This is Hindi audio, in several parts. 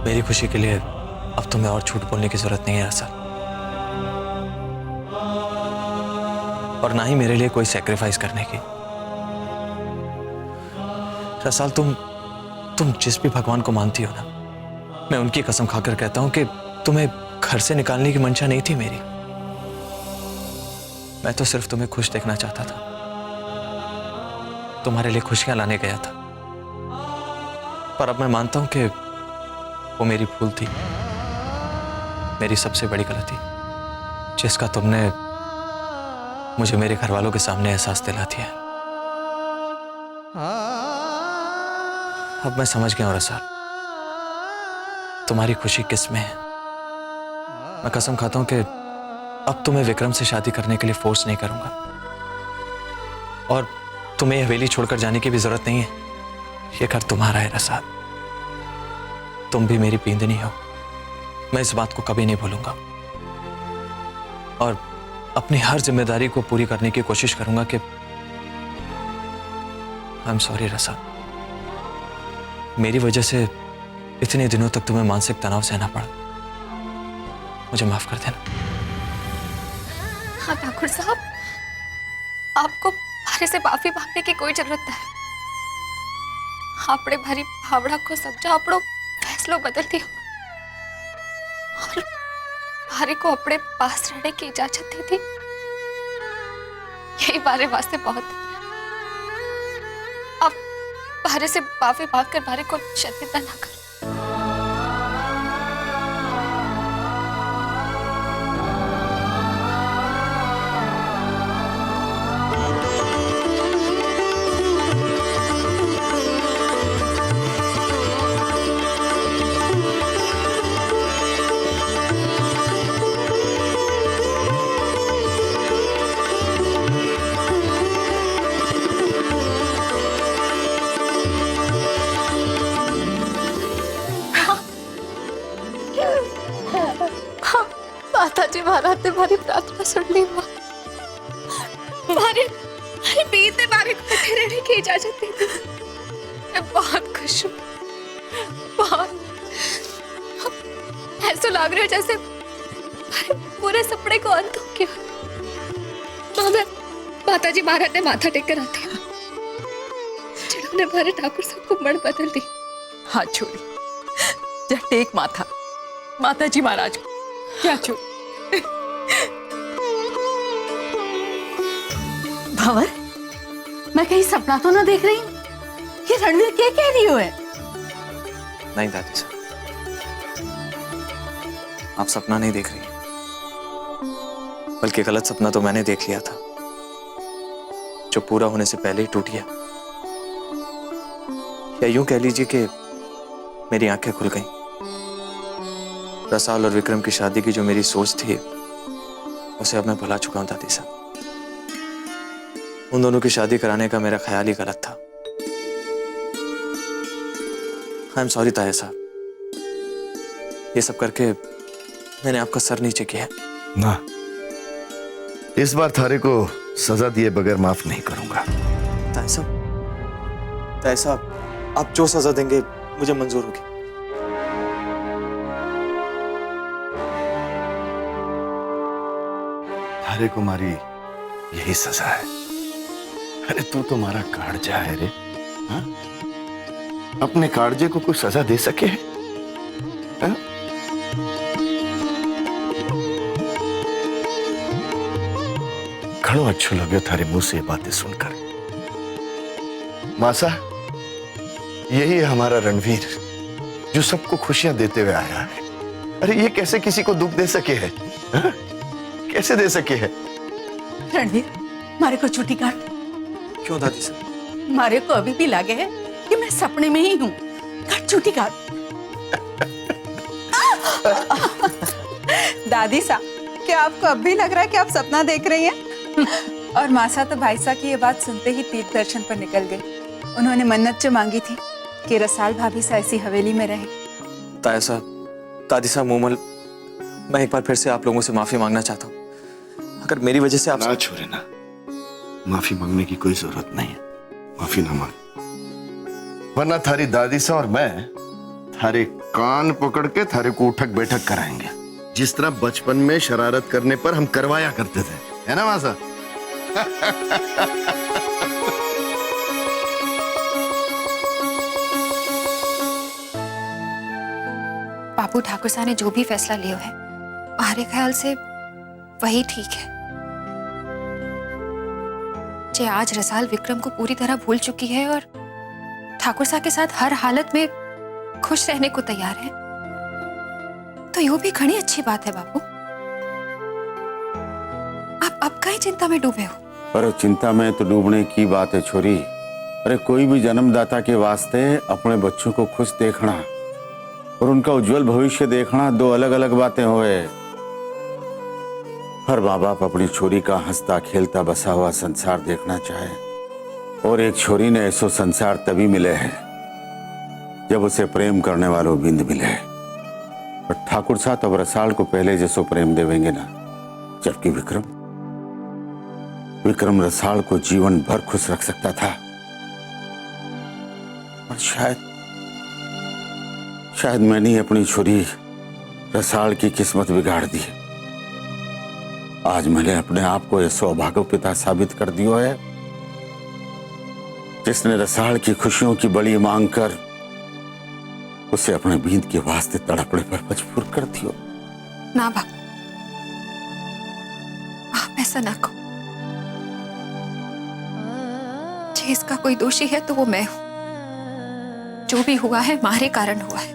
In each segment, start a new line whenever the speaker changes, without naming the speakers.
मेरी खुशी के लिए अब तुम्हें और झूठ बोलने की जरूरत नहीं है रसाल, और ना ही मेरे लिए कोई सैक्रिफाइस करने की। रसाल, तुम जिस भी भगवान को मानती हो ना, मैं उनकी कसम खाकर कहता हूं कि तुम्हें घर से निकालने की मंशा नहीं थी मेरी। मैं तो सिर्फ तुम्हें खुश देखना चाहता था, तुम्हारे लिए खुशियां लाने गया था। पर अब मैं मानता हूं कि वो मेरी भूल थी, मेरी सबसे बड़ी गलती, जिसका तुमने मुझे मेरे घर वालों के सामने एहसास दिला दिया है। अब मैं समझ गया हूं रसाल, तुम्हारी खुशी किस में है। मैं कसम खाता हूं कि अब तुम्हें विक्रम से शादी करने के लिए फोर्स नहीं करूंगा, और तुम्हें यह हवेली छोड़कर जाने की भी जरूरत नहीं है। यह घर तुम्हारा है रसाल, तुम भी मेरी पींदनी हो। मैं इस बात को कभी नहीं भूलूंगा, और अपनी हर जिम्मेदारी को पूरी करने की कोशिश करूंगा कि आई एम सॉरी रसाल, मेरी वजह से इतने दिनों तक तुम्हें मानसिक तनाव सहना पड़ा। मुझे माफ कर देना।
हाँ ठाकुर साहब, आपको भारे से माफी मांगने की कोई जरूरत नहीं। आपने भारी भावड़ा को समझा, आपनो फैसलो बदल दिया और भारे को अपने पास रहने की इजाजत दी थी। यही बारे वास्ते बहुत है। आप भारे से माफी मांगकर भारे को शर्मिंदा ना करो। माताजी महाराज ने हमारी प्रार्थना सुन ली। हमारे पीर ने हमारे को बैठे रहने की इजाजत दी थी। मैं बहुत खुश हूँ, बहुत। ऐसा लग रहा है जैसे पूरे सपने को अंत हो गया। मैं माताजी महाराज ने माथा टेक कर आती हूँ, जिन्होंने हमारे ठाकुर साहब को मड़ बदल दी।
हाथ छोड़ी, जा टेक माथा माताजी महाराज को, क्या छोड़।
भंवर, मैं कहीं सपना तो ना देख रही हूँ? ये रणवीर क्या कह रही हो है?
नहीं दादी साहब, आप सपना नहीं देख रही, बल्कि गलत सपना तो मैंने देख लिया था, जो पूरा होने से पहले ही टूट गया। या यूं कह लीजिए कि मेरी आंखें खुल गईं। रसाल और विक्रम की शादी की जो मेरी सोच थी, उसे अब मैं भुला चुका हूं दादी साहब। उन दोनों की शादी कराने का मेरा ख्याल ही गलत था। आई एम सॉरी ताया साहब, ये सब करके मैंने आपका सर नीचे किया।
ना, इस बार थारे को सजा दिए बगैर माफ नहीं करूंगा।
ताया साहब, आप जो सजा देंगे मुझे मंजूर होगी।
थारे को मारी यही सजा है। अरे तू तो हमारा काड़जा है रे, हाँ? अपने काड़जे को कोई सजा दे सके है? हाँ? घणो अच्छो लगे थारे मुंह से ये बातें सुनकर। मासा, यही है हमारा रणवीर, जो सबको खुशियां देते हुए आया है। अरे ये कैसे किसी को दुख दे सके है? हाँ? कैसे दे सके है?
रणवीर, मारे को छुट्टी काट।
क्यों दादी साहब?
मारे को अभी भी लगे है कि मैं सपने में ही हूँ। काट, छुट्टी काट।
दादी साहब, क्या आपको अब भी लग रहा है कि आप सपना देख रही हैं? और मासा तो भाई साहब की ये बात सुनते ही तीर्थ दर्शन पर निकल गई। उन्होंने मन्नत जो मांगी थी कि रसाल भाभी से ऐसी हवेली में रहे।
ताया साहब, दादी साहब, मोमल, मैं एक बार फिर से आप लोगों से माफी मांगना चाहता हूँ। अगर मेरी वजह से आप
ना छोड़े ना, माफी मांगने की कोई जरूरत नहीं है। माफी ना मांग, वरना थारी दादी सा और मैं थारे कान पकड़ के थारे को उठक बैठक कराएंगे, जिस तरह बचपन में शरारत करने पर हम करवाया करते थे, है ना मासा?
बाबू ठाकुर साहब ने जो भी फैसला लिया है हमारे ख्याल से वही ठीक है। जे आज रसाल विक्रम को पूरी तरह भूल चुकी है और ठाकुर साहब के साथ हर हालत में खुश रहने को तैयार है, तो यो भी घनी अच्छी बात है बाबू। आप अब कहीं चिंता में डूबे हो?
अरे चिंता में तो डूबने की बात है छोरी। अरे कोई भी जन्मदाता के वास्ते अपने बच्चों को खुश देखना और उनका उज्जवल भविष्य देखना दो अलग अलग बातें हुए। हर माँ बाप अपनी छोरी का हंसता खेलता बसा हुआ संसार देखना चाहे, और एक छोरी ने ऐसो संसार तभी मिले है जब उसे प्रेम करने वालों बिंद मिले। और ठाकुर साहब अब रसाल को पहले जैसो प्रेम देवेंगे ना, जबकि विक्रम रसाल को जीवन भर खुश रख सकता था। और शायद मैंने ही अपनी छोरी रसाल की किस्मत बिगाड़ दी। आज मैंने अपने आप को ऐसा अभागा पिता साबित कर दिया है जिसने रसाल की खुशियों की बड़ी मांग कर उसे अपने बींद के वास्ते तड़पने पर मजबूर कर दियो।
ना बाबू, आप ऐसा ना कहो। जे इसका कोई दोषी है तो वो मैं हूं। जो भी हुआ है हमारे कारण हुआ है।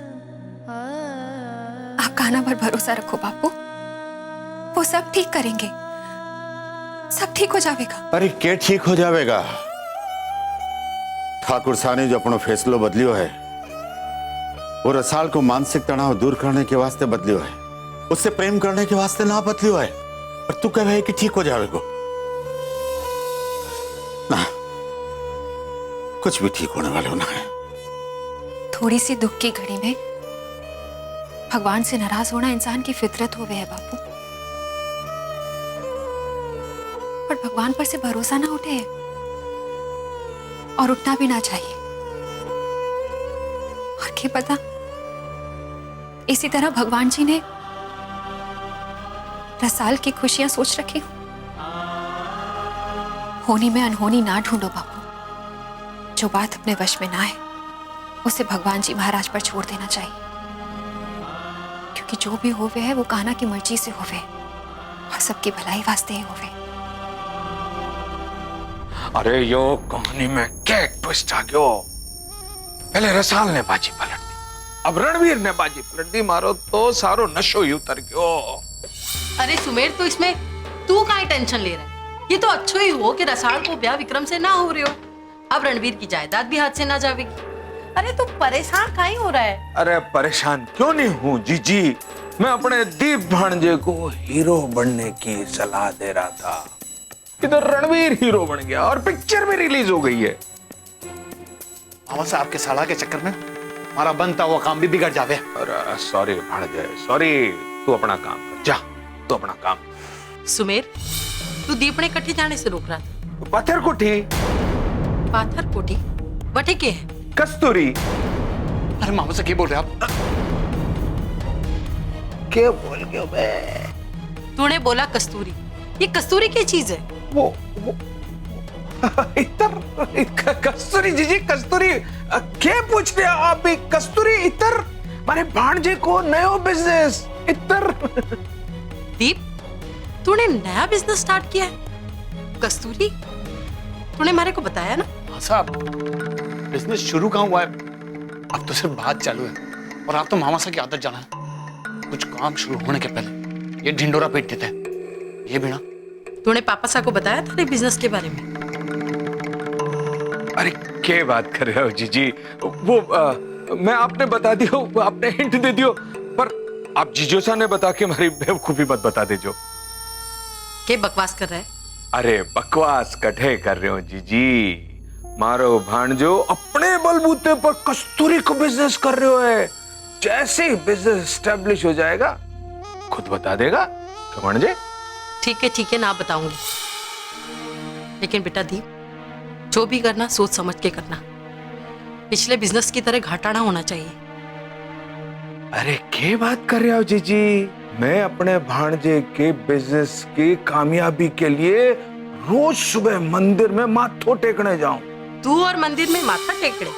आप कान्हा पर भरोसा रखो बापू, वो सब ठीक करेंगे, सब ठीक हो जाएगा।
अरे क्या ठीक हो जाएगा? ठाकुर साहब ने जो अपना फैसलो बदलियो है वो रसाल को मानसिक तनाव दूर करने के वास्ते बदलियो है, उससे प्रेम करने के वास्ते ना बदलियो है। और तू कह कि ठीक हो जाएगा ना, कुछ भी ठीक होने वाला ना है।
थोड़ी सी दुख की घड़ी में भगवान से नाराज होना इंसान की फितरत हो गई है बापू, पर भगवान पर से भरोसा ना उठे और उठना भी ना चाहिए। और क्या पता इसी तरह भगवान जी ने रसाल की खुशियां सोच रखी। होनी में अनहोनी ना ढूंढो बापू, जो बात अपने वश में ना है उसे भगवान जी महाराज पर छोड़ देना चाहिए, क्योंकि जो भी होवे है वो कान्हा की मर्जी से होवे और सबकी भलाई वास्ते ही होवे।
अरे यो कहानी में क्या ट्विस्ट आ गयो। पहले रसाल ने बाजी पलट दी, अब रणवीर ने बाजी पलट दी। मारो तो सारो नशो ही उतर गयो।
अरे सुमेर, तो इसमें तू काहे टेंशन ले रहा है? ये तो अच्छो ही हो कि रसाल को ब्याह विक्रम से ना हो रहे हो। अब रणवीर की जायदाद भी हाथ से ना जाएगी। अरे तू परेशान काहे हो रहा है?
अरे परेशान क्यों नहीं हूँ जीजी, मैं अपने दीप भांजे को हीरो बनने की सलाह दे रहा था। इधर रणवीर हीरो बन गया और पिक्चर भी रिलीज हो गई है।
मामा साहब के सलाह के चक्कर में हमारा बनता हुआ काम भी बिगड़ जावे।
अरे सॉरी भांजे, सॉरी। तू अपना काम कर, जा तू अपना काम।
सुमेर, तू दीपने कट्ठी जाने से रोक रहा था।
पाथर कोठी।
पाथर कोठी बटे के है?
कस्तूरी।
अरे मामा से क्या बोल रहे आप?
क्या बोल गया बे?
तूने बोला कस्तूरी। ये कस्तूरी क्या चीज है?
वो इतर कस्तूरी जीजी, कस्तूरी क्या पूछ रहे आप भी? कस्तूरी इतर मारे भांजे को नयो बिजनेस इतर।
दीप, तूने नया बिजनेस स्टार्ट किया है? कस्तूरी तूने मारे को बताया ना?
हाँ साहब, बिजनेस शुरू कहाँ हुआ है, अब तो सिर्फ बात चालू है। और आप तो मामा साहब की आदत जाना है, कुछ काम शुरू होने के पहले ये ढिंडोरा पीट देते हैं। ये भी ना,
तूने पापा साहब को बताया था बिजनेस के बारे में?
अरे क्या बात कर रहे हो जीजी? वो मैं आपने बता दियो, आपने हिंट दे दियो, पर आप जीजो सा ने बता के हमारी बेवकूफी मत बता दीजो।
क्या बकवास कर रहा है?
अरे बकवास कठे कर रहे हो जीजी। मारो भांजो अपने बलबूते पर कस्तूरी को बिजनेस कर रहे हो है। जैसे ही बिजनेस एस्टेब्लिश हो जाएगा खुद बता देगा। क्या भांजे?
ठीक है ना बताऊंगी, लेकिन बेटा दीप, जो भी करना सोच समझ के करना। पिछले बिजनेस की तरह घाटा ना होना चाहिए।
अरे क्या बात कर रहे हो जीजी? मैं अपने भांजे के बिजनेस की कामयाबी के लिए रोज सुबह मंदिर में माथो टेकने जाऊं।
तू और मंदिर में माथा टेकड़े?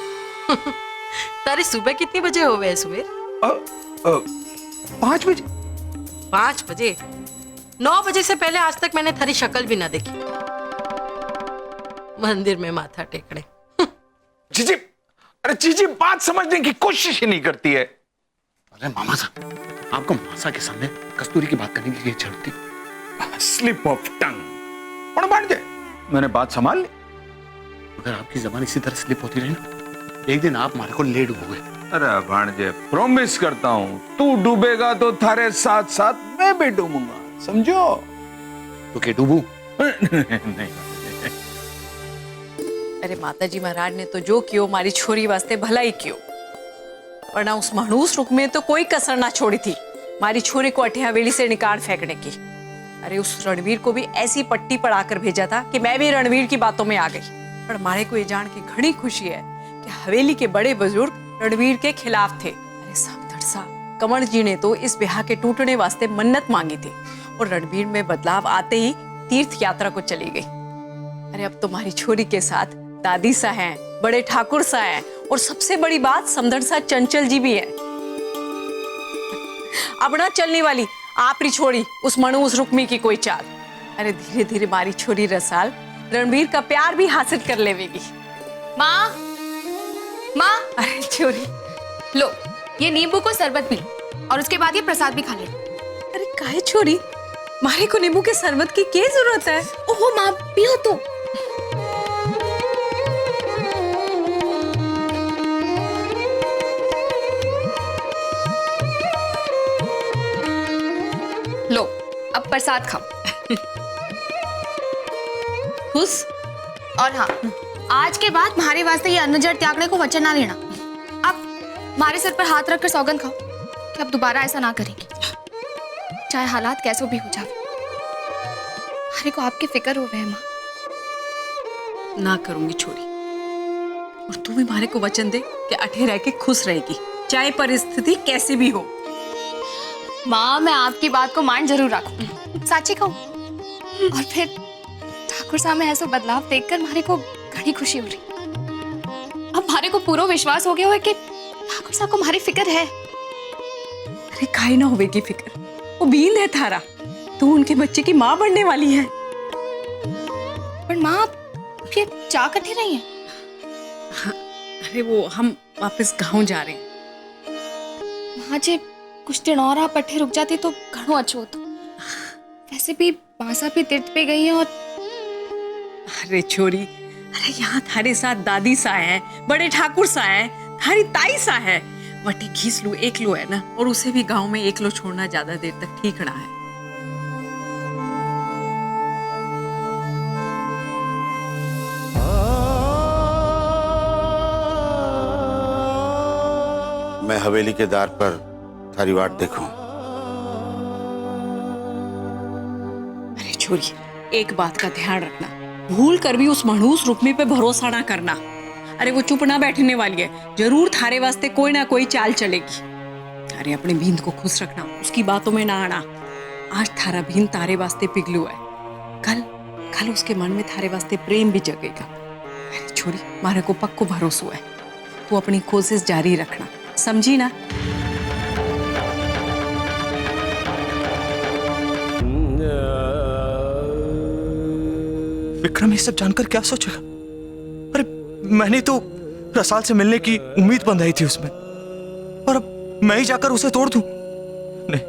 तारी सुबह कितनी बजे हो गए सुबह?
5 बजे।
5 बजे? 9 बजे से पहले आज तक मैंने थारी शक्ल भी ना देखी। मंदिर में माथा टेकड़े।
जीजी, अरे जीजी बात समझने की कोशिश ही नहीं करती है।
अरे मामा साहब, आपको मासा के सामने कस्तूरी की बात करने की जरूरत थी?
Slip of tongue. भांजे, मैंने बात संभाल ली।
अगर आपकी जबान इसी तरह स्लिप होती रही ना, एक दिन आप हमारे को ले डूबोगे।
अरे भांजे, प्रॉमिस करता हूँ, तू डूबेगा तो थारे साथ साथ मैं भी डूबूंगा, समझो?
तो क्या डूबू?
नहीं।
अरे माताजी महाराज ने तो जो कियो मारी छोरी वास्ते भला ही कियो, वरना उस मनहूस रुख में तो कोई कसर ना छोड़ी थी मारी छोरी को अठे हवेली से निकाल फेंकने की। अरे उस रणवीर को भी ऐसी पट्टी पढ़ाकर भेजा था कि मैं भी रणवीर की बातों में आ गई। पर मारे को ये जान की घनी खुशी है कि हवेली के बड़े बुजुर्ग रणवीर के खिलाफ थे। अरे समदरसा कमल जी ने तो इस ब्याह के टूटने वास्ते मन्नत मांगी थी और रणवीर में बदलाव आते ही तीर्थ यात्रा को चली गई। अरे अब तुम्हारी छोरी के साथ दादी सा हैं, बड़े ठाकुर सा हैं और सबसे बड़ी बात समदरसा चंचल जी भी है। अब ना चलने वाली आपरी छोरी उस मनहूस रुक्मी की कोई चाल। अरे धीरे धीरे मारी छोरी रसाल रणवीर का प्यार भी हासिल कर लेवेगी।
माँ, माँ,
अरे छोरी,
लो ये नींबू को शरबत पी लो और उसके बाद ये प्रसाद भी खा ले।
अरे काहे छोरी, मारे को नींबू के शरबत की क्या जरूरत है?
ओहो माँ, पियो तो। लो अब प्रसाद खाओ।
खुश?
और हाँ, आज के बाद हमारे वास्ते ये अन्न जड़ त्यागने को वचन ना लेना। अब हमारे सिर पर हाथ रखकर सौगंध खाओ कि अब दोबारा ऐसा ना करेंगे, चाहे हालात कैसे भी हो जाए। हमारे को आपकी फिक्र हो गई माँ।
ना करूंगी छोरी, और तू भी मारे को वचन दे कि अठे रह के खुश रहेगी, चाहे परिस्थिति कैसी भी हो।
माँ मैं आपकी बात को मान जरूर रखूं, साची कहूं। और फिर ठाकुर साहब में ऐसा बदलाव देखकर हमारे को घनी खुशी हो रही। अब हमारे को पूरा विश्वास हो गया है कि ठाकुर साहब को हमारी फिक्र है।
अरे काहे ना होवेगी फिक्र, वो बींद है थारा, तू उनके बच्चे की माँ बनने वाली है।
पर माँ ये चा कटी रही है।
अरे वो हम वापस गांव जा रहे हैं।
माँ जे कुछ दिन और आप पट्टे रुक जाती तो घणो अच्छो होतो। वैसे भी मासा भी तीर्थ पे गई है। और
अरे छोरी, अरे यहाँ थारे साथ दादी सा है, बड़े ठाकुर सा है, थारी ताई सा है, वटी घीस लू एक लो है ना, और उसे भी गांव में एक लो छोड़ना ज्यादा देर तक ठीक ना है।
मैं हवेली के द्वार पर थारी वाट देखूं।
अरे छोरी, एक बात का ध्यान रखना, भूल कर भी उस मनहूस रुक्मी पे भरोसा ना करना। अरे वो चुप ना बैठने वाली है, जरूर थारे वास्ते कोई ना कोई चाल चलेगी। अरे अपने बींद को खुश रखना, उसकी बातों में ना आना। आज थारा बींद तारे वास्ते पिघलू है, कल कल उसके मन में थारे वास्ते प्रेम भी जगेगा। अरे छोरी, मारे को पक्को भरोसा है, तू अपनी कोशिश जारी रखना, समझी ना?
विक्रम ये सब जानकर क्या सोचेगा? अरे मैंने तो रसाल से मिलने की उम्मीद बंधाई थी उसमें, और अब मैं ही जाकर उसे तोड़ दूं? नहीं,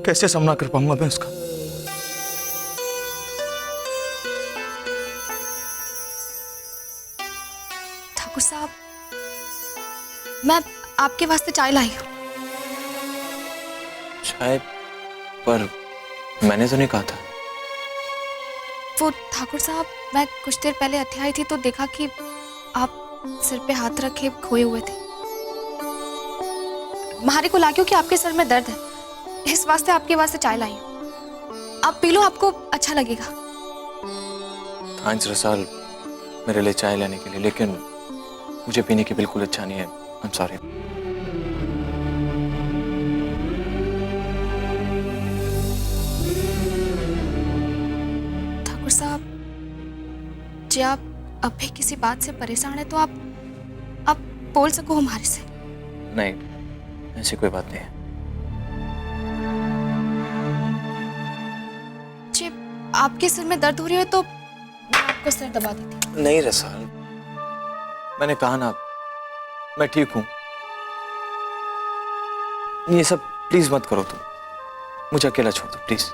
कैसे सामना कर पाऊंगा मैं उसका?
ठाकुर साहब मैं आपके वास्ते चाय लाई हूँ।
शायद, पर मैंने तो नहीं कहा था।
वो ठाकुर साहब मैं कुछ देर पहले अठे आई थी तो देखा कि आप सिर पे हाथ रखे खोए हुए थे। हमारे को लाग्यो कि आपके सर में दर्द है, इस वास्ते आपके वास्ते चाय लाई हूँ। आप पी लो, आपको अच्छा लगेगा।
थैंक्स रसाल मेरे लिए चाय लाने के लिए, लेकिन मुझे पीने की बिल्कुल इच्छा नहीं है। I am sorry.
जी आप अब भी किसी बात से परेशान है तो आप बोल सको हमारे से।
नहीं, ऐसी कोई बात नहीं है।
जी आपके सिर में दर्द हो रही है तो मैं आपको सिर दबा देती हूँ।
नहीं रसाल, मैंने कहा ना, मैं ठीक हूं। ये सब प्लीज मत करो तुम, मुझे अकेला छोड़ दो प्लीज।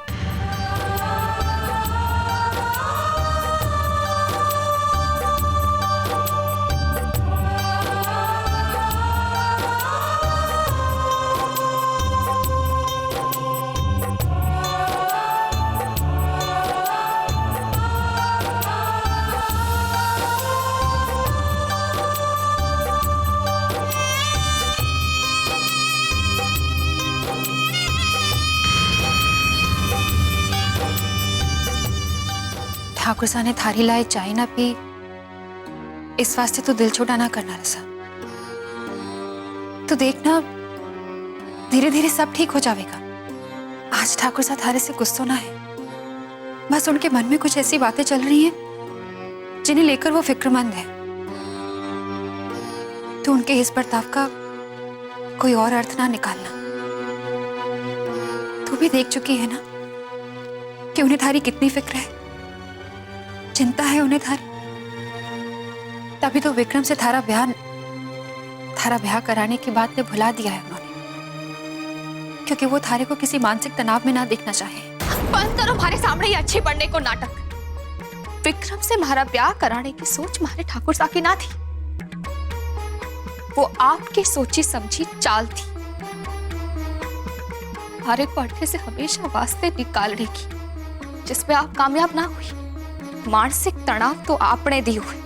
ठाकुर साहब ने थारी लाए चाय ना पी, इस वास्ते तो दिल छोटा ना करना रसा। तो देखना धीरे धीरे सब ठीक हो जाएगा। आज ठाकुर साहब थारे से गुस्सा ना है, बस उनके मन में कुछ ऐसी बातें चल रही हैं जिन्हें लेकर वो फिक्रमंद है। तो उनके इस बर्ताव का कोई और अर्थ ना निकालना। तू भी देख चुकी है ना कि उन्हें थारी कितनी फिक्र है, चिंता है उन्हें थारी। तभी तो विक्रम से थारा ब्याह कराने की बात ने भुला दिया है उन्होंने, क्योंकि वो थारे को किसी मानसिक तनाव में ना देखना चाहे।
बंद करो हमारे सामने ये अच्छी पढ़ने को नाटक। विक्रम से हमारा ब्याह कराने की सोच हमारे ठाकुर साहब की ना थी, वो आपकी सोची समझी चाल थी। हमारे को अड्डे से हमेशा वास्ते निकालने की, जिसमें आप कामयाब ना हुई। मानसिक तनाव तो आपने दी हुई,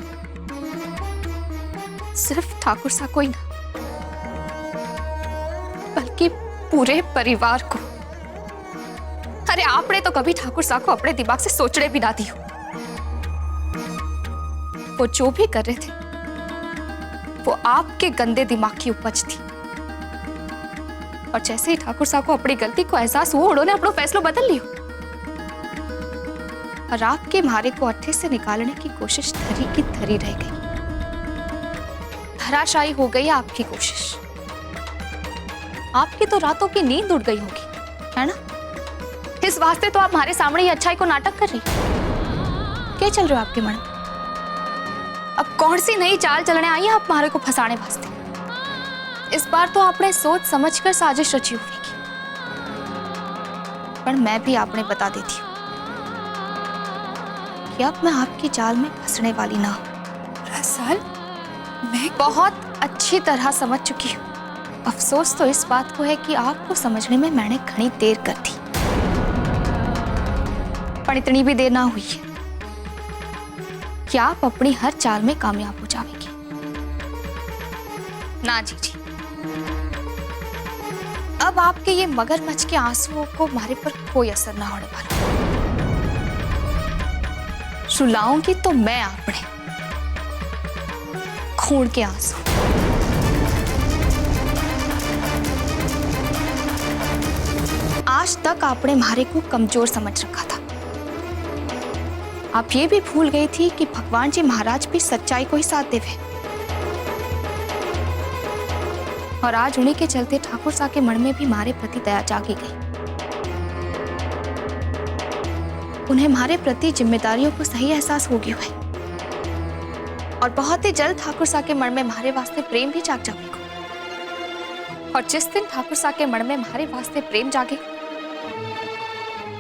सिर्फ ठाकुर साहब को ही ना, बल्कि पूरे परिवार को। अरे आपने तो कभी ठाकुर साहब को अपने दिमाग से सोचने भी ना दी हो। वो जो भी कर रहे थे वो आपके गंदे दिमाग की उपज थी। और जैसे ही ठाकुर साहब को अपनी गलती को एहसास हुआ, उन्होंने अपना फैसला बदल लिया और आपके मारे को अट्ठे से निकालने की कोशिश धरी की धरी रह गई। धराशायी हो गई आपकी कोशिश। आपकी तो रातों की नींद उड़ गई होगी, है ना? इस वास्ते तो आप हमारे सामने ही अच्छाई को नाटक कर रही। क्या चल रहा है आपके मन में? अब कौन सी नई चाल चलने आई है आप हमारे को फंसाने वास्ते? इस बार तो आपने सोच समझकर साजिश रची होगी, पर मैं भी आपने बता देती हूँ कि अब मैं आपकी जाल में फंसने वाली ना हूं।
रसाल, मैं
बहुत अच्छी तरह समझ चुकी हूँ। अफसोस तो इस बात को है कि आपको समझने में मैंने घनी देर कर दी, पर इतनी भी देर ना हुई है कि आप अपनी हर चाल में कामयाब हो जाएंगी। ना जी जी, अब आपके ये मगरमच्छ के आंसुओं को हमारे पर कोई असर ना होने वाला। रुलाऊंगी तो मैं अपने खून के आंसू। आज तक आपने हमारे को कमजोर समझ रखा था। आप ये भी भूल गई थी कि भगवान जी महाराज भी सच्चाई को ही साथ देवे। और आज उन्हीं के चलते ठाकुर साहब के मन में भी हमारे प्रति दया जागी गई। उन्हें हमारे प्रति जिम्मेदारियों को सही एहसास हो गया है और बहुत ही जल्द ठाकुर साहब के मन में हमारे वास्ते प्रेम भी जाग जाएगा। और जिस दिन ठाकुर साहब के मन में हमारे वास्ते प्रेम जागे,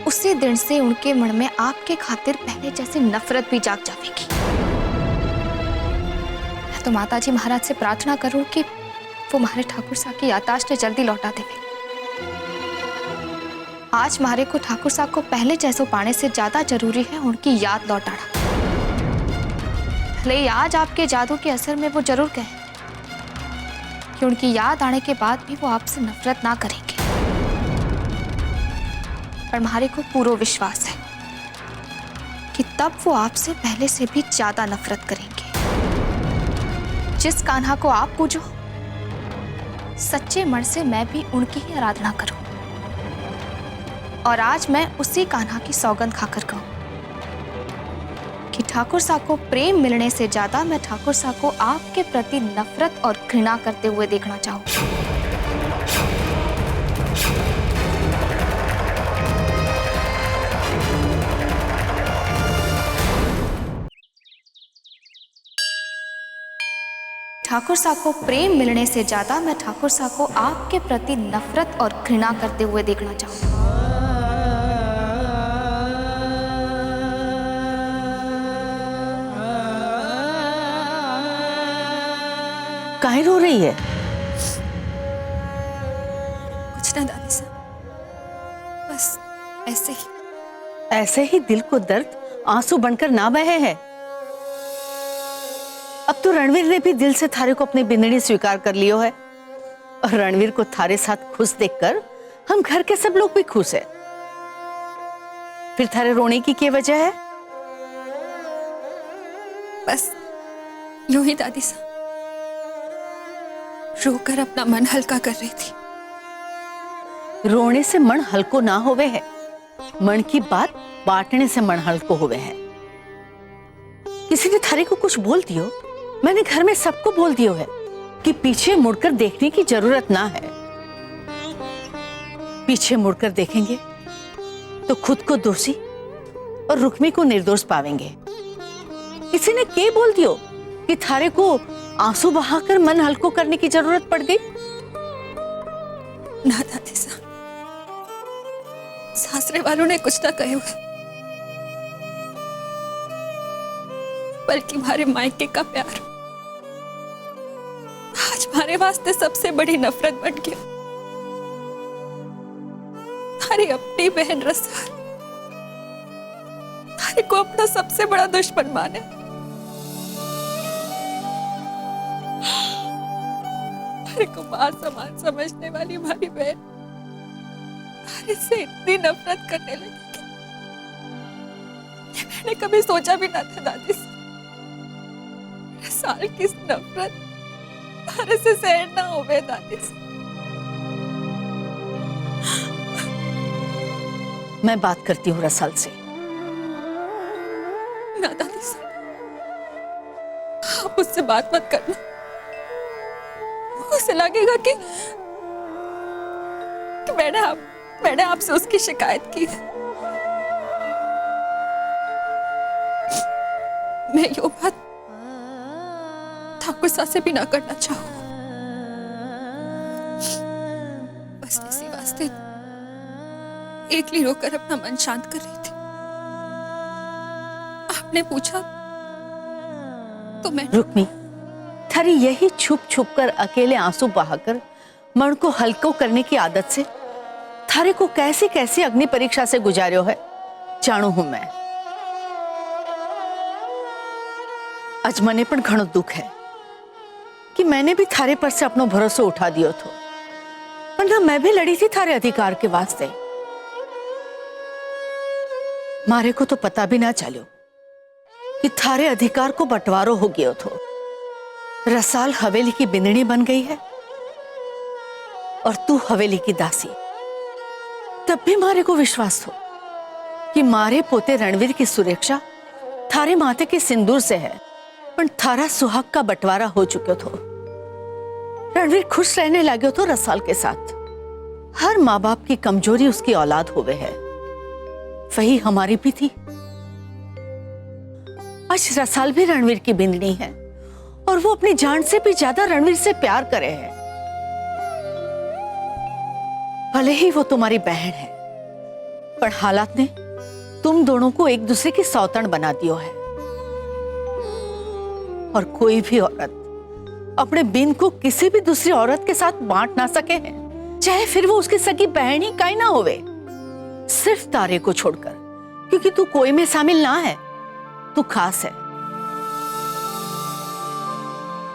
उसी दिन से उनके मन में आपके खातिर पहले जैसे नफरत भी जाग जाएगी। मैं तो माताजी महाराज से प्रार्थना करूं कि वो हमारे ठाकुर साहब की याददाश्त जल्दी लौटा देवे। आज हमारे को ठाकुर साहब को पहले जैसो पाने से ज्यादा जरूरी है उनकी याद लौटाना। भले ही आज आपके जादू के असर में वो जरूर कहे कि उनकी याद आने के बाद भी वो आपसे नफरत ना करेंगे, पर हमारे को पूरा विश्वास है कि तब वो आपसे पहले से भी ज्यादा नफरत करेंगे। जिस कान्हा को आप पूजो, सच्चे मन से मैं भी उनकी ही आराधना करूं। और आज मैं उसी कान्हा की सौगंध खाकर कहूं कि कि ठाकुर साहब को प्रेम मिलने से ज्यादा मैं ठाकुर साहब को आपके प्रति नफरत और घृणा करते हुए देखना चाहूंगी। ठाकुर साहब को प्रेम मिलने से ज्यादा मैं ठाकुर साहब को आपके प्रति नफरत और घृणा करते हुए देखना चाहूंगी।
काहे रो रही है?
कुछ ना दादी साहब, बस ऐसे ही।
ऐसे ही दिल को दर्द आंसू बनकर ना बहे है। अब तो रणवीर ने भी दिल से थारे को अपनी बिंदनी स्वीकार कर लियो है, और रणवीर को थारे साथ खुश देखकर हम घर के सब लोग भी खुश है। फिर थारे रोने की क्या वजह है?
बस यूं ही दादी साहब, रोकर अपना मन हल्का कर रही थी।
रोने से मन हल्को ना होवे है, मन की बात बांटने से मन हल्को होवे है। किसी ने थारे को कुछ बोल दियो, मैंने घर में सबको बोल दियो है कि पीछे मुड़कर देखने की जरूरत ना है। पीछे मुड़कर देखेंगे तो खुद को दोषी और रुक्मी को निर्दोष पावेंगे। किसी ने क्या बोल दियो कि थारे को आंसू बहाकर मन हल्को करने की जरूरत पड़ गई?
ना दादी साहब, सासरे वालों ने कुछ ना कहे हुए, बल्कि हमारे मायके का प्यार आज हमारे वास्ते सबसे बड़ी नफरत बन गया। हमारी अपनी बहन रसाल हमारे को अपना सबसे बड़ा दुश्मन माने। हमारे को मां समान समझने वाली हमारी बहन हमारे से इतनी नफरत करने लगी कि मैंने कभी सोचा भी ना था दादी से। साल की नफरत हमारे से सहन ना होवे दादी से।
मैं बात करती हूँ रसाल से।
ना दादी साहब, आप उससे बात मत करना। उसे लगेगा कि मैंने आपसे उसकी शिकायत की है। मैं यो बात ठाकुर साहब से भी ना करना चाहूं। बस इसी वास्ते एकली रोकर अपना मन शांत कर रही थी। आपने पूछा तो मैं
रुक्मी, थारी यही छुप छुप कर अकेले आंसू बहाकर मन को हल्को करने की आदत से थारे को कैसी कैसी अग्नि परीक्षा से गुजारियो है जाणू हूं मैं। आज मने पण घणो दुख है कि मैंने भी थारे पर से अपनो भरोसा उठा दियो थो, वरना मैं भी लड़ी थी थारे अधिकार के वास्ते। मारे को तो पता भी ना चलो कि थारे अधिकार को बंटवारो हो गयो थो। रसाल हवेली की बिंदनी बन गई है और तू हवेली की दासी। तब भी मारे को विश्वास थो कि मारे पोते रणवीर की सुरक्षा थारे माथे के सिंदूर से है, पर थारा सुहाग का बंटवारा हो चुक्यो थो। रणवीर खुश रहने लगे तो रसाल के साथ। हर माँ बाप की कमजोरी उसकी औलाद होवे है, वही हमारी भी थी। आज रसाल भी रणवीर की बिंदनी है और वो अपनी जान से भी ज्यादा रणवीर से प्यार करे है। भले ही वो तुम्हारी बहन है, पर हालात ने तुम दोनों को एक दूसरे की सौतन बना दियो है। और कोई भी औरत अपने बिन को किसी भी दूसरी औरत के साथ बांट ना सके है, चाहे फिर वो उसकी सगी बहन ही काई ना होवे। सिर्फ तारे को छोड़कर, क्योंकि तू कोई में शामिल ना है, तू खास है।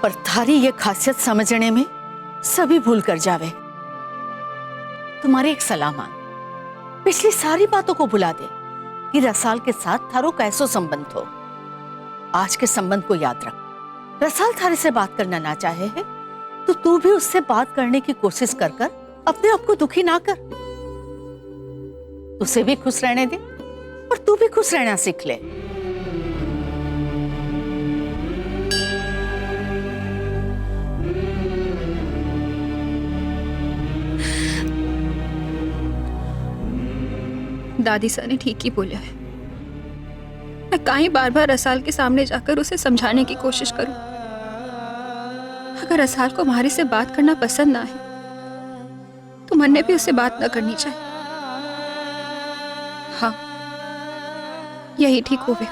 पर थारी ये खासियत समझने में सभी भूल कर जावे। तुम्हारी एक सलाह मान, पिछली सारी बातों को भुला दे कि रसाल के साथ थारो कैसो संबंध हो। आज के संबंध को याद रख। रसाल थारे से बात करना ना चाहे है तो तू भी उससे बात करने की कोशिश कर कर अपने आप को दुखी ना कर। उसे भी खुश रहने दे और तू भी खुश रहना सीख ले।
दादी सर ने ठीक ही बोला है। मैं काहे बार बार रसाल के सामने जाकर उसे समझाने की कोशिश करूं। अगर रसाल को हमारे से बात करना पसंद ना है तो मन ने भी उससे बात न करनी चाहिए। हाँ, यही ठीक होगा।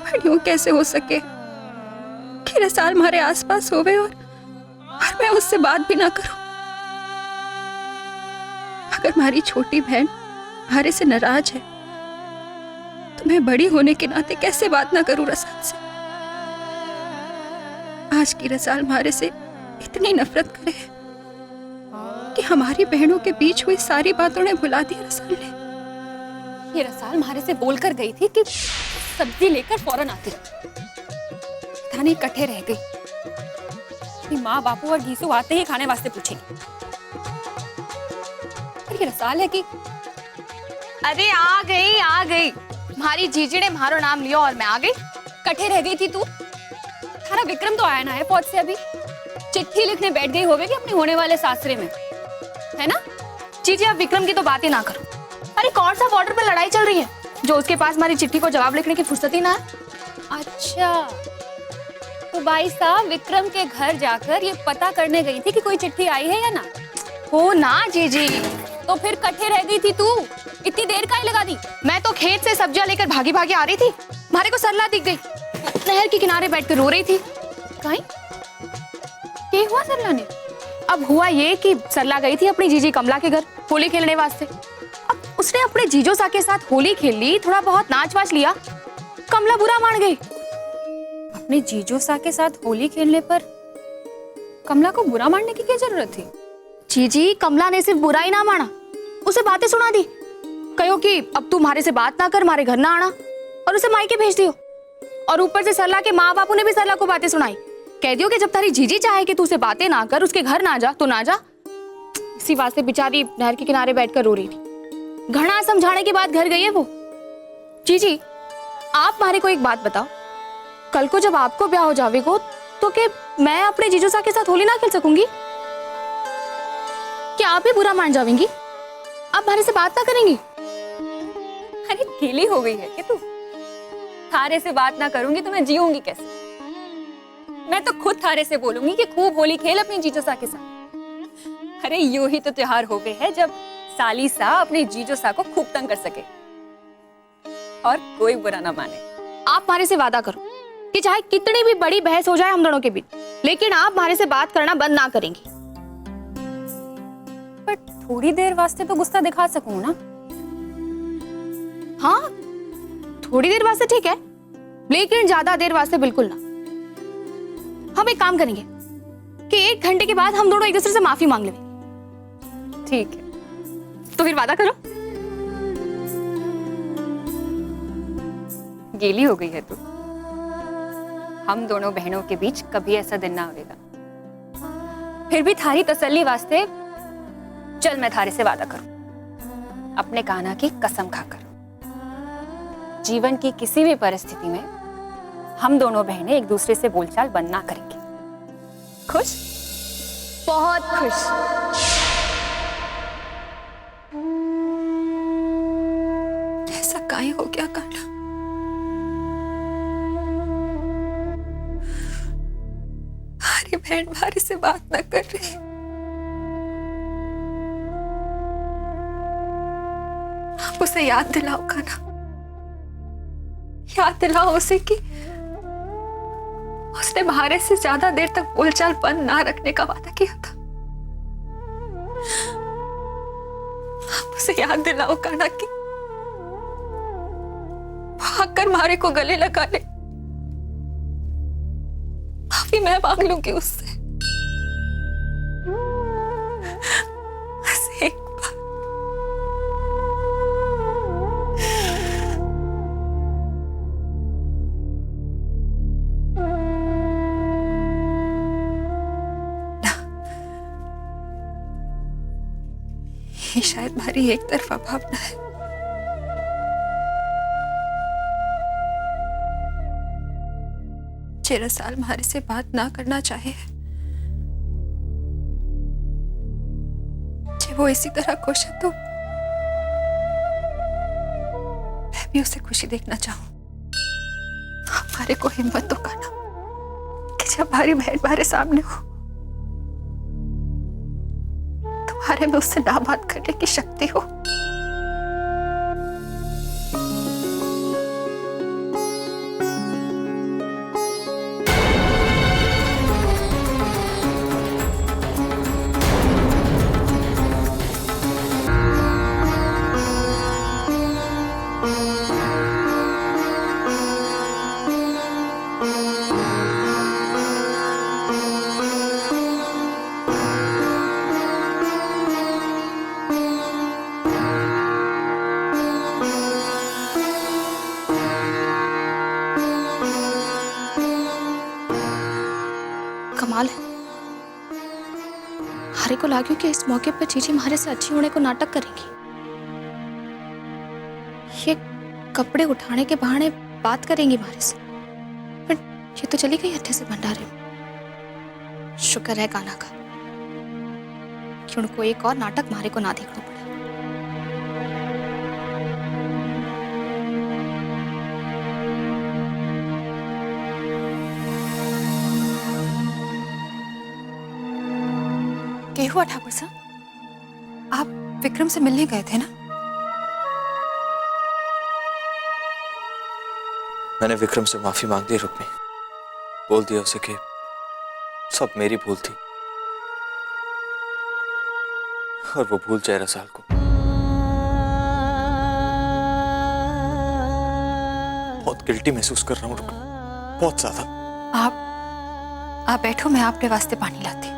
पर यूं कैसे हो सके कि रसाल हमारे आसपास होवे और मैं उससे बात भी ना करूं। अगर हमारी छोटी बहन हमारे से नाराज है तो मैं बड़ी होने के नाते कैसे बात ना करूं रसाल से। आज की रसाल हमारे से इतनी नफरत करे कि हमारी बहनों के बीच हुई सारी बातों ने भुला दी रसाल ने।
ये रसाल हमारे से बोलकर गई थी कि सब्जी लेकर फौरन आती। थाने इकट्ठे रह गई कि माँ बापू और घीसू आते ही खाने वास्ते पूछेंगे। पर ये रसाल है कि
अरे आ गई हमारी जीजी ने मारो नाम लिया और मैं आ गई।
इकट्ठे रह गई थी तू। थारा विक्रम तो आया ना है फौज से, अभी चिट्ठी लिखने बैठ गई होगी अपने होने वाले सासरे में, है ना?
जीजी आप विक्रम की तो बात ही ना करो। अरे कौन सा बॉर्डर पर लड़ाई चल रही है जो उसके पास हमारी चिट्ठी को जवाब लिखने की फुर्सत ही ना है।
अच्छा, तो भाई साहब विक्रम के घर जाकर ये पता करने गई थी कि कोई चिट्ठी आई है या ना?
हो ना जीजी।
तो फिर इकट्ठे रह गई थी तू, इतनी देर काहे लगा दी?
मैं तो खेत से सब्जियां लेकर भागी भागी आ रही थी, हमारे को सरला दिख गई, नहर के किनारे बैठकर रो रही थी।
कहीं क्या हुआ सरला ने?
अब हुआ ये कि सरला गई थी अपनी जीजी कमला के घर होली खेलने वास्ते। अब उसने अपने जीजो सा के साथ होली खेल ली, थोड़ा बहुत नाच वाच लिया, कमला बुरा मान गई।
अपने जीजो सा के साथ होली खेलने पर कमला को बुरा मानने की क्या जरूरत थी?
जीजी कमला ने सिर्फ बुरा ही ना माना, उसे बातें सुना दी। कहो कि अब तू हमारे से बात ना कर, हमारे घर ना आना, और उसे मायके भेज दियो। और ऊपर से सरला के माँ बापू ने भी सरला को बातें सुनाई, कह दियो कि जब तारी जीजी चाहे कि तू उसे बातें ना कर, उसके घर ना जा तो ना जा। इसी वास्ते बेचारी नहर के किनारे बैठकर रो रही थी। घना समझाने के बाद घर गई है वो। जीजी आप हमारे को एक बात बताओ, कल को जब आपको ब्याह हो जावेगो तो कि मैं अपने जीजू सा के साथ होली ना खेल सकूंगी? क्या आप भी बुरा मान जावेंगी? आप हमारे से बात ना करेंगी?
अरे ढीली हो गई है कि तू? थारे से बात ना करूंगी तो मैं जीऊंगी कैसे? मैं तो खुद थारे से बोलूंगी कि खूब होली खेल अपने जीजो सा के साथ। अरे यूं ही तो त्योहार हो गए है जब साली सा अपने जीजो सा को खूब तंग कर सके और कोई बुरा ना माने।
आप हमारे से वादा करो कि चाहे कितनी भी बड़ी बहस हो जाए हम दोनों के बीच, लेकिन आप हमारे से बात करना बंद ना करेंगी।
पर थोड़ी देर वास्ते तो गुस्सा दिखा सकूं ना?
हाँ थोड़ी देर वास्ते ठीक है, लेकिन ज्यादा देर वास्ते बिल्कुल ना। हम एक काम करेंगे कि 1 घंटे के बाद हम दोनों एक दूसरे से माफी मांग लेंगे।
ठीक है,
तो फिर वादा करो।
गीली हो गई है तू। हम दोनों बहनों के बीच कभी ऐसा दिन ना होगा। फिर भी थारी तसल्ली वास्ते चल मैं थारे से वादा करूं, अपने कान्हा की कसम खाकर, जीवन की किसी भी परिस्थिति में हम दोनों बहनें एक दूसरे से बोलचाल बंद ना करेंगे। खुश?
बहुत खुश।
ऐसा काहे हो गया कान्हा? हमारी बहन हमारे से बात ना कर रही। आप उसे याद दिलाओ कान्हा, याद दिलाओ उसे कि उसने हमारे से ज्यादा देर तक बोलचाल बंद ना रखने का वादा किया था। आप उसे याद दिलाओ कान्हा कि भागकर मारे को गले लगा ले। माफी मैं मांग लूंगी उससे। बस एक बार। ये शायद हमारी एक तरफा भावना है। रसाल हमारे से बात ना करना चाहे, जब वो इसी तरह खुश है तो मैं भी उसे खुशी देखना चाहूं। हमारे को हिम्मत तो करना कि जब हमारी बहन हमारे सामने हो तुम्हारे में उससे ना बात करने की शक्ति हो।
कमाल है, हरे को लगा कि इस मौके पर चीची हमारे से अच्छी होने को नाटक करेंगी। ये कपड़े उठाने के बहाने बात करेंगी हमारे से, पर ये तो चली गई अट्ठे से भंडारे में। शुक्र है गाना का कि उनको एक और नाटक मारे को ना देखना पड़ा।
क्या हुआ ठाकुर साहब? आप विक्रम से मिलने गए थे ना?
मैंने विक्रम से माफी मांग दी रुक्मी, बोल दिया उसे कि सब मेरी भूल थी और वो भूल जाए रसाल को। बहुत गिल्टी महसूस कर रहा हूँ रुक्मी, बहुत ज्यादा।
आप बैठो, मैं आपके वास्ते पानी लाती हूँ।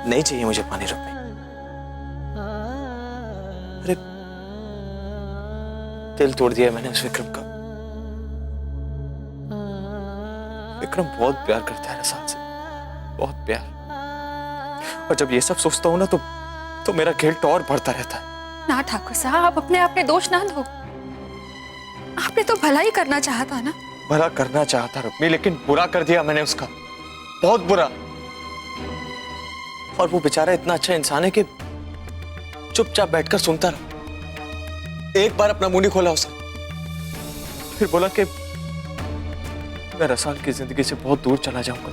नहीं चाहिए मुझे पानी रुक्मी। अरे दिल तोड़ दिया मैंने उस विक्रम का। विक्रम बहुत प्यार करता है रसाल से, बहुत प्यार। और जब ये सब सोचता हूं ना तो मेरा गिल्ट और बढ़ता रहता है।
ना ठाकुर साहब, आप अपने दोष ना दो। आपने तो भला ही करना चाहा था ना।
भला करना चाहता रुक्मी, लेकिन बुरा कर दिया मैंने उसका, बहुत बुरा। और वो बेचारा इतना अच्छा इंसान है कि चुपचाप बैठकर सुनता रहा। एक बार अपना मुंह नहीं खोला उसने, फिर बोला कि मैं रसाल की जिंदगी से बहुत दूर चला जाऊंगा।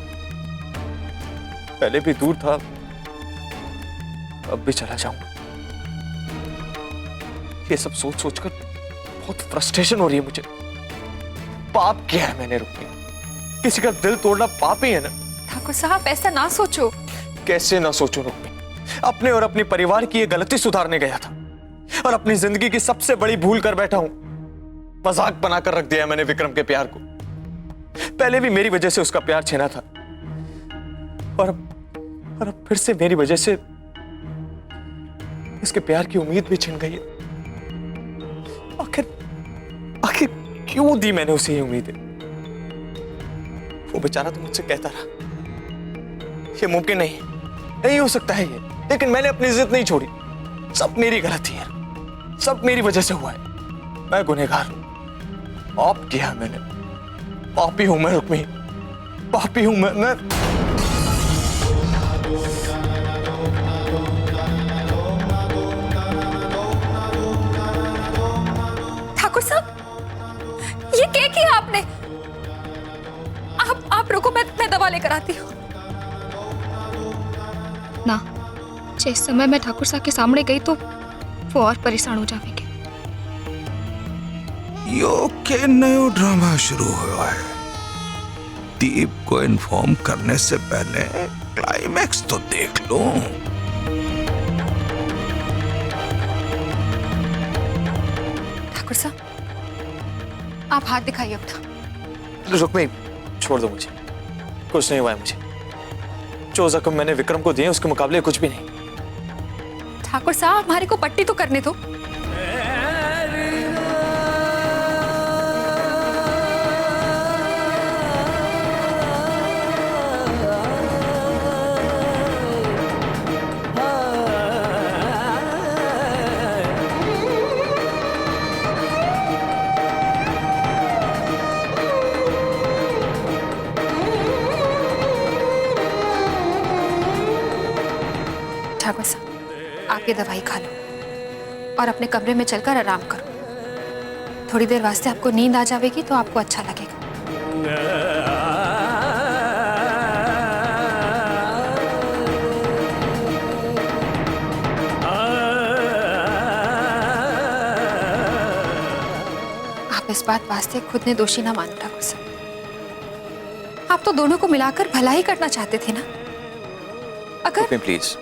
पहले भी दूर था, अब भी चला जाऊंगा। ये सब सोच सोचकर बहुत फ्रस्ट्रेशन हो रही है मुझे। पाप किया है मैंने रुक्मी, किसी का दिल तोड़ना पाप ही है ना।
ठाकुर साहब, ऐसा ना सोचो।
कैसे ना सोचूं रुक्मी? अपने और अपने परिवार की ये गलती सुधारने गया था और अपनी जिंदगी की सबसे बड़ी भूल कर बैठा हूं। मजाक बनाकर रख दिया मैंने विक्रम के प्यार को। पहले भी मेरी वजह से उसका प्यार छीना था और अब फिर से मेरी वजह से उसके प्यार की उम्मीद भी छिन गई है। आखिर क्यों दी मैंने उसे ये उम्मीदें? वो बेचारा तो मुझसे कहता रहा ये मुमकिन नहीं हो सकता है ये, लेकिन मैंने अपनी जिद नहीं छोड़ी। सब मेरी गलती है, सब मेरी वजह से हुआ है। मैं गुनहगार हूं, पाप किया मैंने, पापी हूं मैं रुक्मी, पापी हूं मैं।
ठाकुर साहब, ये क्या किया आपने? आप रुको, मैं दवा लेकर आती हूँ।
ना, जिस समय मैं ठाकुर साहब के सामने गई तो वो और परेशान हो जाएंगे।
यो के नयो ड्रामा शुरू हुआ है। दीप को इन्फॉर्म करने से पहले क्लाइमैक्स तो देख लो।
ठाकुर साहब, आप हाथ दिखाइए अपना।
रुक्मी, छोड़ दो मुझे, कुछ नहीं हुआ है मुझे। जो जख्म मैंने विक्रम को दिए उसके मुकाबले कुछ भी नहीं।
ठाकुर साहब, हमारे को पट्टी तो करने दो। ठाकुर साहब,
आप ये दवाई खा लो और अपने कमरे में चलकर आराम करो। थोड़ी देर वास्ते आपको नींद आ जाएगी तो आपको अच्छा लगेगा। आप इस बात वास्ते खुद ने दोषी ना मानो ठाकुर साहब। आप तो दोनों को मिलाकर भला ही करना चाहते थे ना। अगर
प्लीज,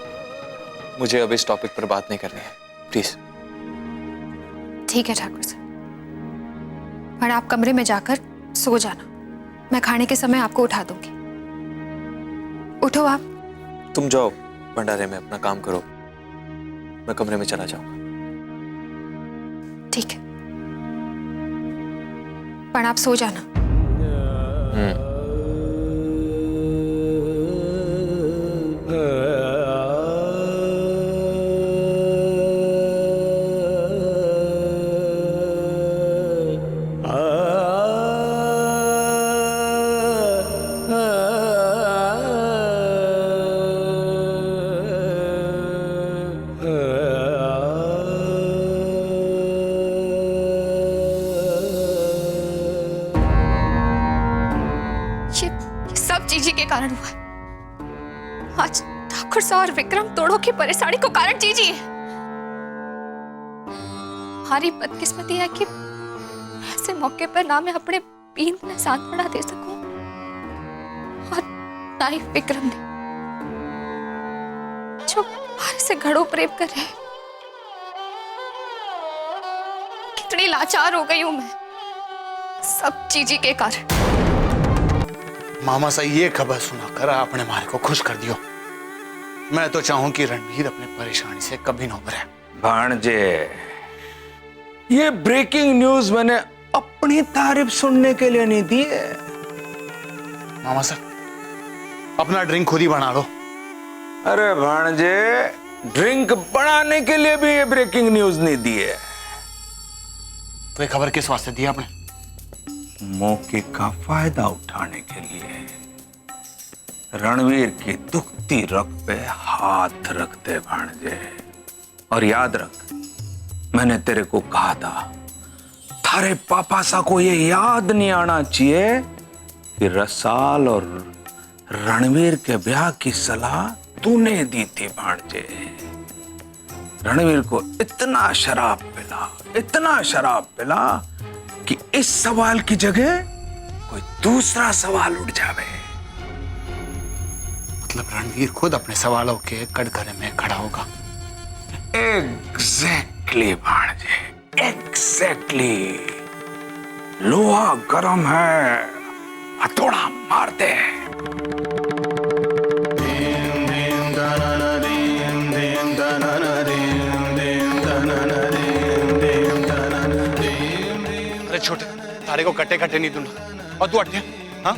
मुझे अब इस टॉपिक पर बात नहीं करनी है, प्लीज।
ठीक है ठाकुर साहब, पर आप कमरे में जाकर सो जाना। मैं खाने के समय आपको उठा दूंगी। उठो आप।
तुम जाओ भंडारे में अपना काम करो, मैं कमरे में चला जाऊंगा।
ठीक है, पर आप सो जाना। ये सब जीजी के कारण हुआ है। आज ठाकुर साहब और विक्रम दोनों की परेशानी को कारण जीजी है। हमारी बदकिस्मती है कि ऐसे मौके पर ना मैं अपने बीन में सांत्वना दे सकूं और ना ही विक्रम ने, जो हमारे से घड़ों प्रेम कर रहे हैं। कितनी लाचार हो गई हूं मैं, सब जीजी के कारण।
मामा से ये खबर सुनाकर आपने मारे को खुश कर दियो। मैं तो चाहूं कि रणवीर अपने परेशानी से कभी न उभरे।
भाणजे, ये ब्रेकिंग न्यूज मैंने अपनी तारीफ सुनने के लिए नहीं दी है।
मामा सर, अपना ड्रिंक खुद ही बना लो।
अरे भाणजे, ड्रिंक बनाने के लिए भी ये ब्रेकिंग न्यूज नहीं दी है।
तो ये खबर किस वास्ते दी आपने?
मौके का फायदा उठाने के लिए। रणवीर की दुखती रग पे हाथ रख दे भाणजे। और याद रख, मैंने तेरे को कहा था, थारे पापा सा को ये याद नहीं आना चाहिए कि रसाल और रणवीर के ब्याह की सलाह तूने दी थी भाणजे। रणवीर को इतना शराब पिला कि इस सवाल की जगह कोई दूसरा सवाल उठ जावे।
मतलब रणवीर खुद अपने सवालों के कटघरे में खड़ा होगा।
एग्जैक्टली भाणजे, एग्जैक्टली। लोहा गरम है, हथौड़ा मार दे।
अरे छोटे, तारे को कट्टे कट्टे नहीं दूंगा और तू अट्टे। हाँ,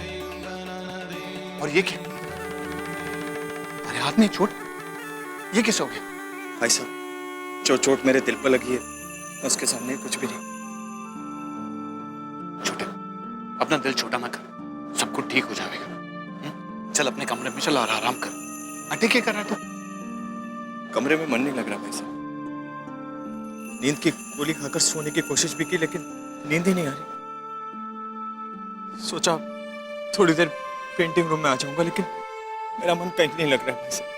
और ये क्या? अरे हाथ में चोट, ये कैसे हो गया?
भाई साहब, जो चोट मेरे दिल पर लगी है उसके सामने कुछ भी नहीं।
छोटे, अपना दिल छोटा मत कर, सब कुछ ठीक हो जाएगा। चल अपने कमरे में चल और आराम कर। अटे क्या कर रहा तू?
कमरे में मन नहीं लग रहा भाई साहब। नींद की गोली खाकर सोने की कोशिश भी की, लेकिन नींद ही नहीं आ रही। सोचा थोड़ी देर पेंटिंग रूम में आ जाऊंगा, लेकिन मेरा मन कहीं नहीं लग रहा है भाई साहब,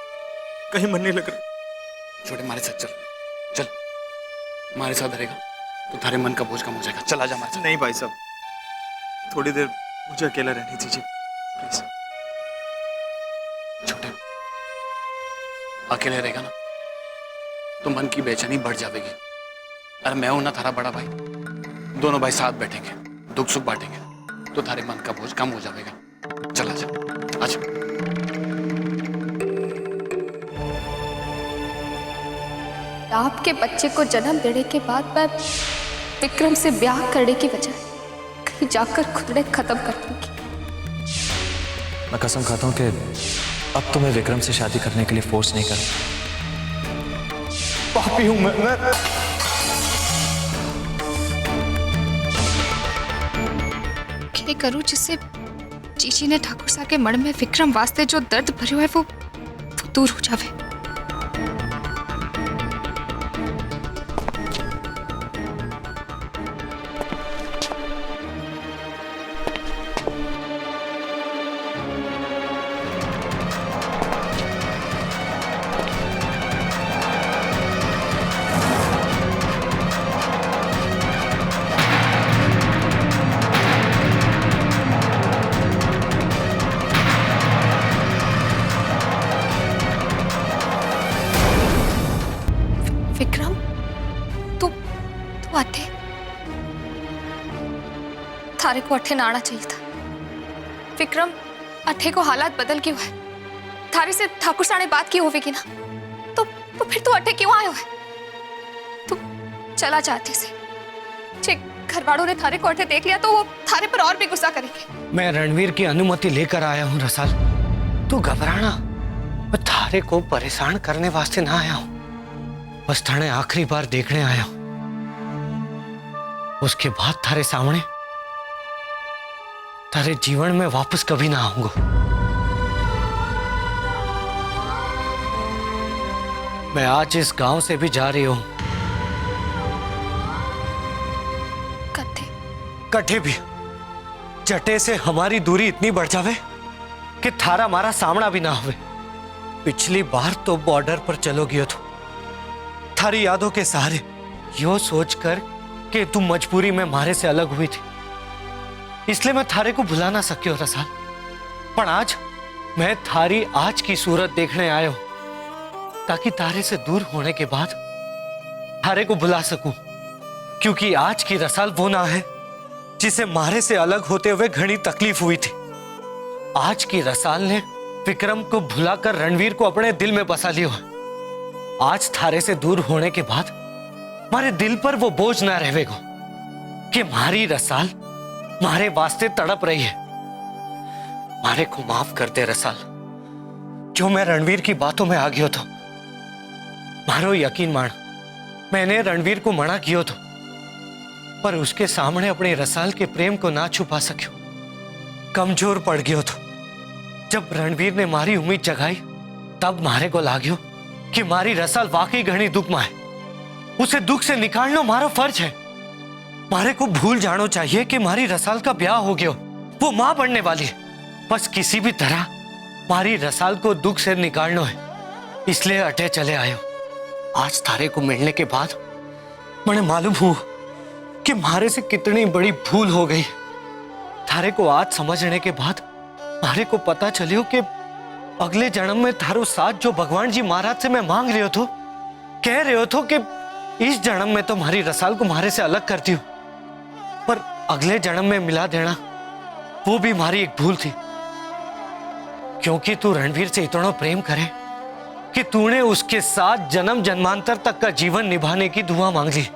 कहीं मन नहीं लग रहा।
छोटे, हमारे साथ चल, चल हमारे साथ रहेगा तो थारे मन का बोझ कम हो जाएगा। चल आजा हमारे साथ।
नहीं भाई साहब, थोड़ी देर मुझे अकेला रहने दीजिए प्लीज।
छोटे, अकेले रहेगा ना तो मन की बेचैनी बढ़ जाएगी। अरे मैं हूं ना थारा बड़ा भाई, दोनों भाई साथ बैठेंगे, दुख सुख बांटेंगे तो थारे मन का बोझ कम हो जाएगा। चल आजा, आजा।
आपके बच्चे को जन्म देने के बाद मैं विक्रम से ब्याह करने की वजह कहीं जाकर खुद ने खत्म कर दूंगी।
मैं कसम खाता हूं कि अब तो मैं विक्रम से शादी करने के लिए फोर्स नहीं करूंगा। पापी हूं मैं।
क्या करूं जिससे जीजी ने ठाकुर साहब के मन में विक्रम वास्ते जो दर्द भरे हुआ है वो दूर हो जावे। विक्रम तू तू अठे थारे को अठे ना आना चाहिए था। विक्रम अठे को हालात बदल क्यों है? थारे से ठाकुर साने बात की होगी ना, तो फिर तू अठे क्यों आयो है? तू चला चाहते से जे घर वालों ने थारे को अठे देख लिया तो वो थारे पर और भी गुस्सा करेंगे।
मैं रणवीर की अनुमति लेकर आया हूँ रसाल, तू घबराना। मैं थारे को परेशान करने वास्ते ना आया हूँ, बस थाने आखिरी बार देखने आया हूँ। उसके बाद थारे सामने तारे जीवन में वापस कभी ना आऊंगा। मैं आज इस गांव से भी जा रही हूं। कट्ठे भी जटे से हमारी दूरी इतनी बढ़ जावे कि थारा मारा सामना भी ना होवे। पिछली बार तो बॉर्डर पर चलो गयो तो थारी यादों के सहारे यो सोचकर कि तू मजबूरी में मारे से अलग हुई थी, इसलिए मैं थारे को भुला ना सकियो रसाल। पर आज मैं थारी आज की सूरत देखने आयो ताकि तारे से दूर होने के बाद थारे को भुला सकूं, क्योंकि आज की रसाल वो ना है जिसे मारे से अलग होते हुए घनी तकलीफ हुई थी। आज की रसाल ने विक्रम को भुलाकर रणवीर को अपने दिल में बसा लिया है। आज थारे से दूर होने के बाद मारे दिल पर वो बोझ ना रहेगा कि मारी रसाल मारे वास्ते तड़प रही है। मारे को माफ कर दे रसाल, जो मैं रणवीर की बातों में आ गया था। मारो यकीन मान, मैंने रणवीर को मना किया था, पर उसके सामने अपने रसाल के प्रेम को ना छुपा सकियो। कमजोर पड़ गयो था। जब रणवीर ने मारी उम्मीद जगाई तब मारे को लाग्यो कि मारी रसाल वाकई घनी दुख में है। उसे दुख से निकालना मारो फर्ज है। मारे को भूल जानो चाहिए कि मारी रसाल का ब्याह हो गया, वो मां बनने वाली है। बस किसी भी तरह मारी रसाल को दुख से निकालना है, इसलिए अटे चले आयो। आज थारे को मिलने के बाद मैंने मालूम हुआ कि मारे से कितनी बड़ी भूल हो गई। थारे को आज समझने के बाद मारे को पता चलियो कि अगले जन्म में थारो साथ जो भगवान जी महाराज से मैं मांग रहे हो तो कह रहे हो तो कि इस जन्म में तो मारी रसाल को मारे से अलग करती हूँ, पर अगले जन्म में मिला देना वो भी हमारी एक भूल थी। क्योंकि तू रणवीर से इतना प्रेम करे कि तूने उसके साथ जन्म जन्मांतर तक का जीवन निभाने की दुआ मांग ली।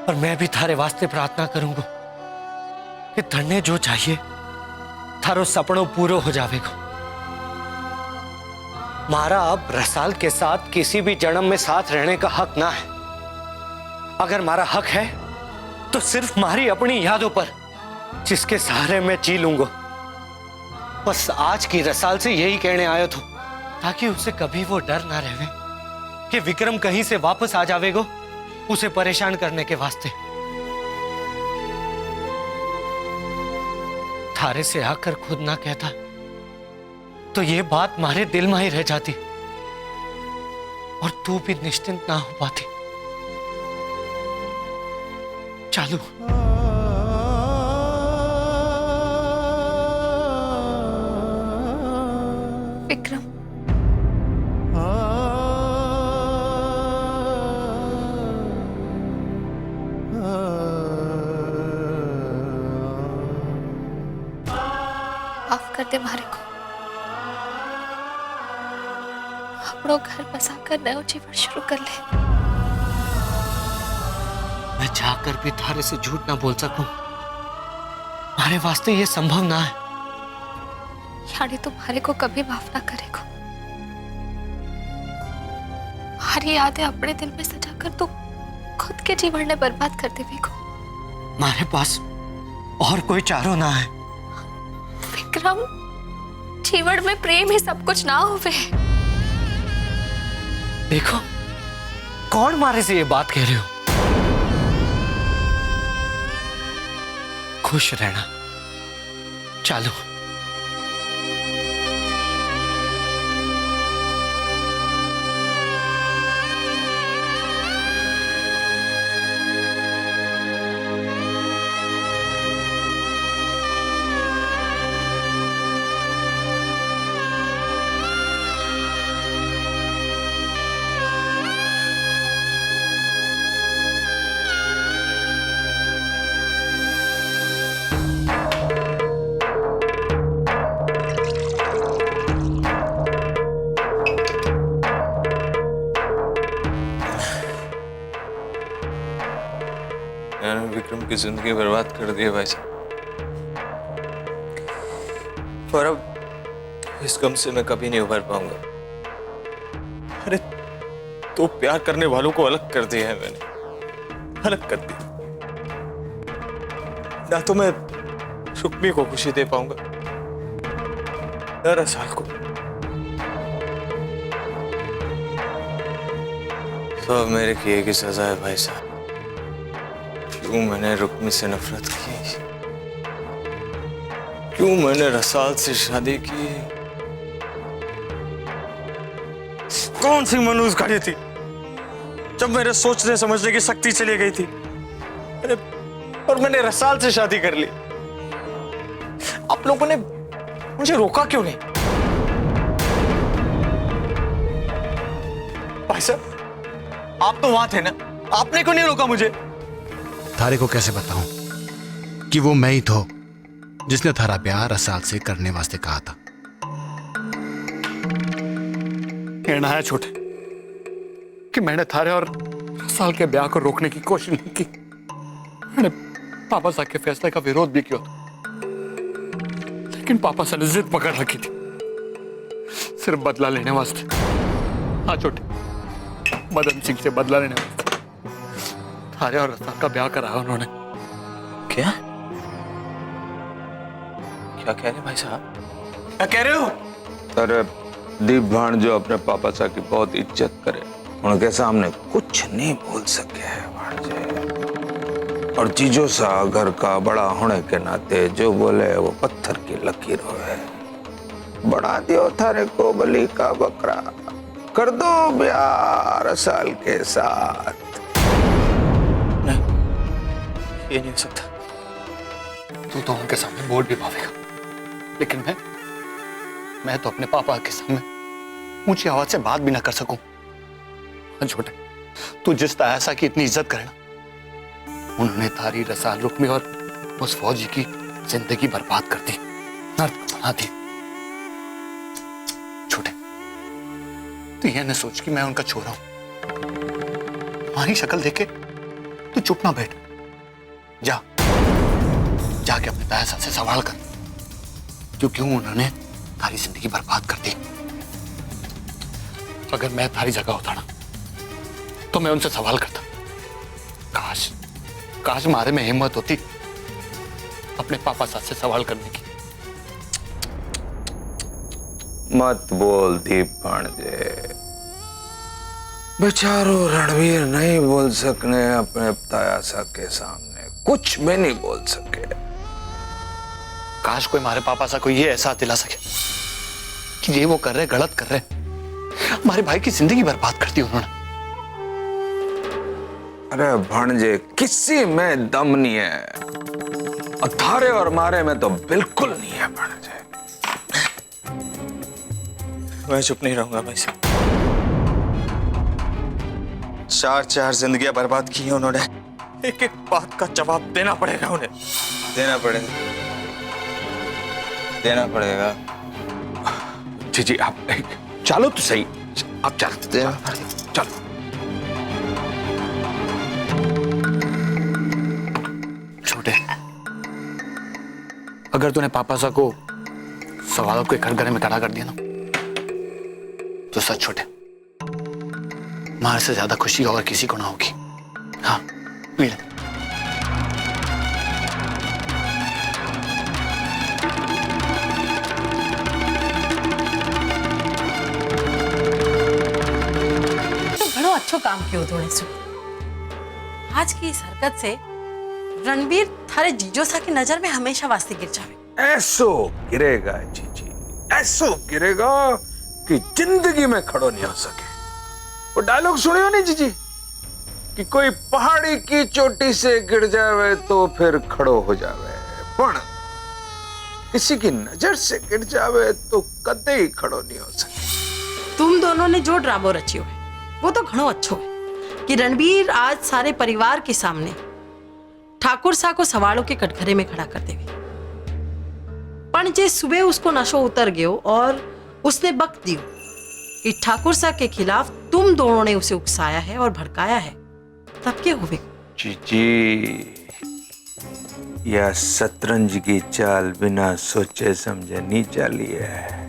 और मैं भी थारे वास्ते प्रार्थना करूंगा कि तन्ने जो चाहिए थारो सपनों पूरो हो जाएगा। मारा अब रसाल के साथ किसी भी जन्म में साथ रहने का हक ना है। अगर मारा हक है तो सिर्फ मारी अपनी यादों पर, जिसके सहारे मैं जी लूंगा। बस आज की रसाल से यही कहने आया था, ताकि उससे कभी वो डर ना रहे कि विक्रम कहीं से वापस आ जावेगो उसे परेशान करने के वास्ते। थारे से आकर खुद ना कहता तो ये बात मारे दिल में ही रह जाती और तू भी निश्चिंत ना हो पाती। चालू
विक्रम, माफ कर दे मारे को। अपनों घर बसा कर नया जीवन शुरू कर ले।
मैं जाकर भी थारे से झूठ ना बोल सकूं, हमारे वास्ते ये संभव ना है।
यानी तुम्हारे को कभी माफ ना करेगा। हमारी यादें अपने दिल में सजा कर तो खुद के जीवन ने बर्बाद कर दे को।
हमारे पास और कोई चारो ना है।
विक्रम, जीवन में प्रेम ही सब कुछ ना होवे।
देखो कौन मारे से ये बात कह रहे हो। खुश रहना। चालू
ने विक्रम की जिंदगी बर्बाद कर दी है भाई साहब, और अब इस गम से मैं कभी नहीं उभर पाऊंगा। अरे तो प्यार करने वालों को अलग कर दिया है मैंने, अलग कर दिया। ना तो मैं रुक्मी को खुशी दे पाऊंगा, ना रसाल को। तो मेरे किए की सजा है भाई साहब। क्यों मैंने रुक्मी से नफरत की, क्यों मैंने रसाल से शादी की, कौन सी मनुष्यकारी थी जब मेरे सोचने समझने की शक्ति चली गई थी। अरे और मैंने रसाल से शादी कर ली। आप लोगों ने मुझे रोका क्यों नहीं? भाई साहब आप तो वहां थे ना, आपने क्यों नहीं रोका मुझे?
थारे को कैसे बताऊं कि वो मैं ही था जिसने थारा ब्याह रसाल से करने वास्ते कहा था। कहना है छोटे कि मैंने थारे और रसाल के ब्याह को रोकने की कोशिश नहीं की। मैंने पापा साहब के फैसले का विरोध भी किया था, लेकिन पापा साहब ने जिद पकड़ रखी थी सिर्फ बदला लेने वास्ते। हाँ छोटे, मदन सिंह से बदला लेने वास्ते थारे और रसाल का ब्याह कराया उन्होंने।
क्या क्या कह रहे भाई साहब, क्या कह रहे हो?
अरे दीप भांजो अपने पापा साहब की बहुत इज्जत करे, उनके सामने कुछ नहीं बोल सके है भांजे। और जीजो सा घर का बड़ा होने के नाते जो बोले वो पत्थर की लकीर है। बढ़ा दियो थारे को बलि का बकरा, कर दो ब्याह रसाल के साथ।
नहीं, ये नहीं हो सकता।
तू तो उनके सामने बोल भी पाएगा, लेकिन मैं तो अपने पापा के सामने ऊंची आवाज से बात भी ना कर सकूं। छोटे, तू जिस तायासा की इतनी इज्जत करे ना, उन्होंने थारी रसाल रुक्मी और उस फौजी की जिंदगी बर्बाद कर दी, नर्क बना दी। छोटे, तू यह न सोच कि मैं उनका छोरा हूं। तुम्हारी शक्ल देखे तू चुप ना बैठ, जाके अपने तायासा से सवाल कर जो क्यों उन्होंने थारी जिंदगी बर्बाद कर दी। अगर मैं थारी जगह होता ना तो मैं उनसे सवाल करता। काश मारे में हिम्मत होती अपने पापा साथ से सवाल करने की।
मत बोल दीप भांजे, बेचारो रणवीर नहीं बोल सकने अपने तायासा के सामने, कुछ भी नहीं बोल सके।
काश कोई हमारे पापा सा कोई ये एहसास दिला सके कि ये वो कर रहे गलत कर रहे, हमारे भाई की जिंदगी बर्बाद कर दी उन्होंने।
अरे भांजे, किसी में दम नहीं है, अथारे और मारे में तो बिल्कुल नहीं है भांजे।
मैं चुप नहीं रहूंगा भाई साहब। चार जिंदगियां बर्बाद की हैं उन्होंने, एक एक बात का जवाब देना पड़ेगा उन्हें, देना पड़ेगा।
जी आप चलो तो सही, आप चलते चलो।
छोटे, अगर तूने पापा सा को सवालों के कटघरे में खड़ा कर दिया ना, तो सच छोटे, मार से ज्यादा खुशी और किसी को ना होगी। हाँ पीड़
अच्छो काम कियो तूने सु। आज की इस हरकत से रणबीर थारे जीजो सा की नजर में हमेशा वास्ते गिर जावे।
ऐसो गिरेगा जीजी, ऐसो गिरेगा कि जिंदगी में खड़ो नहीं हो सके। वो डायलॉग सुनियो नहीं जीजी कि कोई पहाड़ी की चोटी से गिर जावे तो फिर खड़ो हो जावे, पर किसी की नजर से गिर जावे तो कदे ही खड़ो नहीं हो सके।
तुम दोनों ने जो ड्रामो रचियो है वो तो घणो अच्छो है कि रणबीर आज सारे परिवार के सामने ठाकुर सा को सवालों के कटघरे में खड़ा कर देवे। पण जे सुबह उसको नशो उतर गयो और उसने बक दियो कि ठाकुर सा के खिलाफ तुम दोनों ने उसे उकसाया है और भड़काया है, तब क्या हुए?
जीजी यह शतरंज की चाल बिना सोचे समझे नहीं चली है।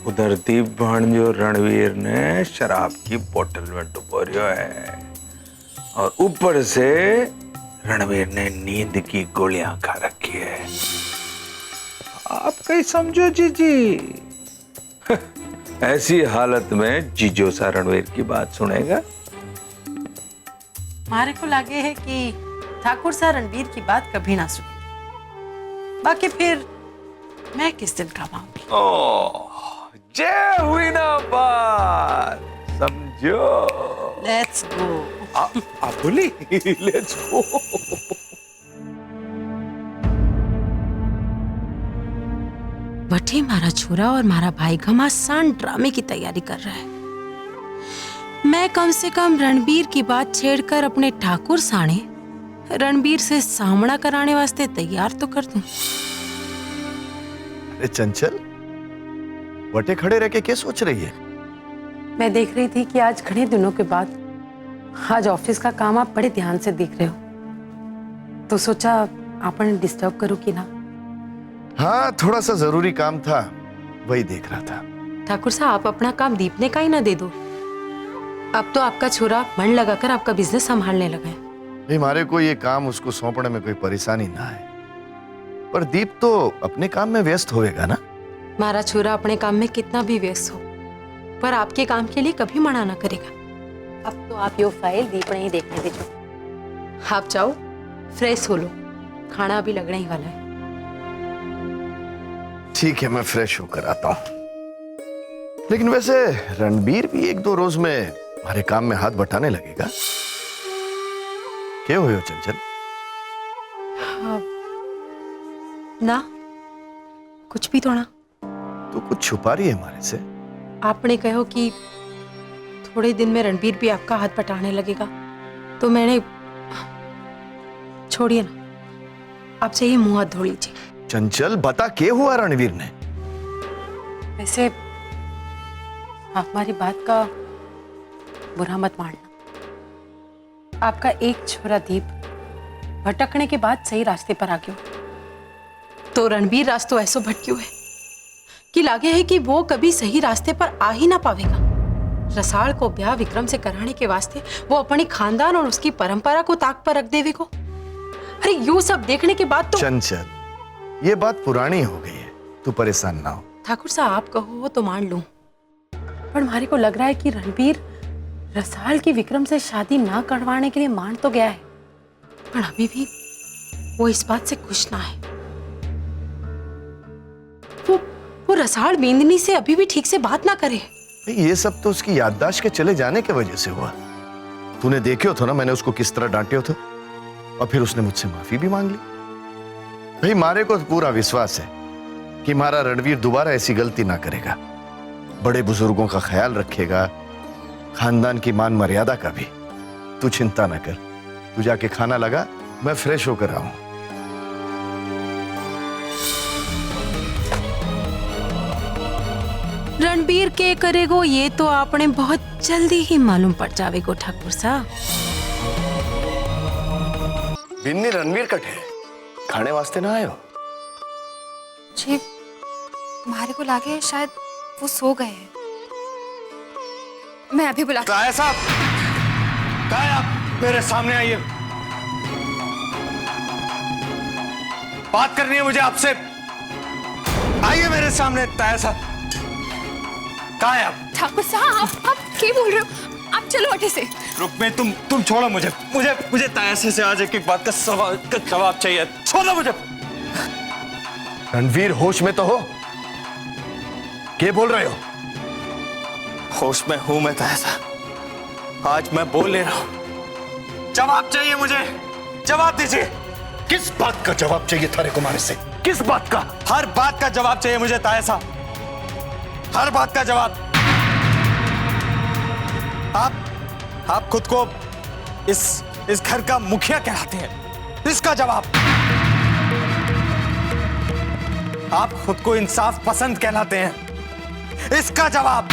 उधर दीप भांजो रणवीर ने शराब की बोतल में डुबोरियो है और ऊपर से रणवीर ने नींद की गोलियां खा रखी है। आप कहीं समझो जीजी। ऐसी हालत में जीजो सा रणवीर की बात सुनेगा?
मारे को लगे है कि ठाकुर सा रणवीर की बात कभी ना सुने। बाकी फिर मैं किस दिन कमाऊंगी।
ओह, जय हुई ना बात, समझो।
Let's go.
आप बोली लेट्स गो।
बटे मारा छोरा और मारा भाई घमासान ड्रामे की तैयारी कर रहा है। मैं कम से कम रणबीर की बात छेड़कर अपने ठाकुर साणे रणबीर से सामना कराने वास्ते तैयार तो कर दूं।
अरे चंचल, बटे खड़े रह के क्या सोच रही है?
मैं देख रही थी कि आज घने दिनों के बाद आज ऑफिस का काम आप बड़े ध्यान से देख रहे हो, तो सोचा आपने डिस्टर्ब करो कि ना।
हाँ, थोड़ा सा जरूरी काम था, वही देख रहा था।
ठाकुर साहब, आप अपना काम दीप ने का ही ना दे दो। अब तो आपका छोरा मन लगाकर आपका बिजनेस संभालने लगा है।
भाई, हमारे को ये काम उसको सौंपने में कोई परेशानी ना है, पर दीप तो अपने काम में व्यस्त होएगा ना।
हमारा छोरा अपने काम में कितना भी व्यस्त हो, पर आपके काम के लिए कभी मना ना करेगा। अब तो आप ये फाइल दीप ने ही देखने दीजिए। आप जाओ, फ्रेश हो लो, खाना अभी लगने ही वाला है।
ठीक है, मैं फ्रेश होकर आता हूँ। लेकिन वैसे रणबीर भी 1-2 रोज में हमारे काम में हाथ बटाने लगेगा। क्या हुए हो चंचल?
ना कुछ भी थोड़ा।
तू कुछ छुपा रही है हमारे से?
आपने कहो कि थोड़े दिन में रणबीर भी आपका हाथ बटाने लगेगा, तो मैंने छोड़िए ना, आप चाहिए मुंह हाथ धो लीजिए।
चंचल, बता क्या हुआ रणवीर ने?
वैसे आप हमारी बात का बुरा मत मानना। आपका एक छोरा दीप भटकने के बाद सही रास्ते पर आ गया, तो रणबीर रास्तों ऐसो भटक्यो है कि लागे है कि वो कभी सही रास्ते पर आ ही ना पावेगा। रसाल को ब्याह विक्रम से कराने के वास्ते वो अपनी खानदान और उसकी परंपरा को ताक पर रख देवे को। अरे यू सब देखने के बाद तो
चंचल, ये बात पुरानी हो गई है, तू परेशान ना हो।
ठाकुर साहब, आप कहो तो मान लूं, पर हमारे को लग रहा है कि रणबीर रसाल की विक्रम से शादी ना करवाने के लिए मान तो गया है, पर अभी भी वो इस बात से खुश ना है। वो रसाल मेंदनी से अभी भी ठीक से बात ना करे।
ये सब तो उसकी याददाश्त के चले जाने की वजह से हुआ। तूने देखियो था ना मैंने उसको किस तरह डांटियो था, और फिर उसने मुझसे माफी भी मांग ली। भाई, मारे को पूरा विश्वास है कि हमारा रणवीर दोबारा ऐसी गलती ना करेगा, बड़े बुजुर्गों का ख्याल रखेगा, खानदान की मान मर्यादा का भी। तू चिंता ना कर, तू जाके खाना लगा, मैं फ्रेश होकर आऊं।
रणबीर के करेगो ये तो आपने बहुत जल्दी ही मालूम पड़ जावेगो ठाकुर साहब।
बिन्नी, रणवीर कटे खाने वास्ते ना आयो?
जी, हमारे को लागे शायद वो सो गए हैं। मैं अभी बुला।
ताया साहब, ताया, आप मेरे सामने आइए, बात करनी है मुझे आपसे। आइए मेरे सामने ताया साहब। कहाँ है आप?
ठाकुर साहब, आप क्या बोल रहे हो? आप चलो अटे से।
रुक, मैं तुम छोड़ो मुझे। मुझे ताया से आज एक बात का जवाब चाहिए। छोड़ो मुझे।
रणवीर, होश में तो हो? क्या बोल रहे हो?
होश में हूं मैं ताया साहब, आज मैं बोल ले रहा हूं। जवाब चाहिए मुझे, जवाब दीजिए।
किस बात का जवाब चाहिए थारे कुमार से? किस बात का?
हर बात का जवाब चाहिए मुझे ताया साहब, हर बात का जवाब। आप खुद को इस घर का मुखिया कहलाते हैं, इसका जवाब। आप खुद को इंसाफ पसंद कहलाते हैं, इसका जवाब।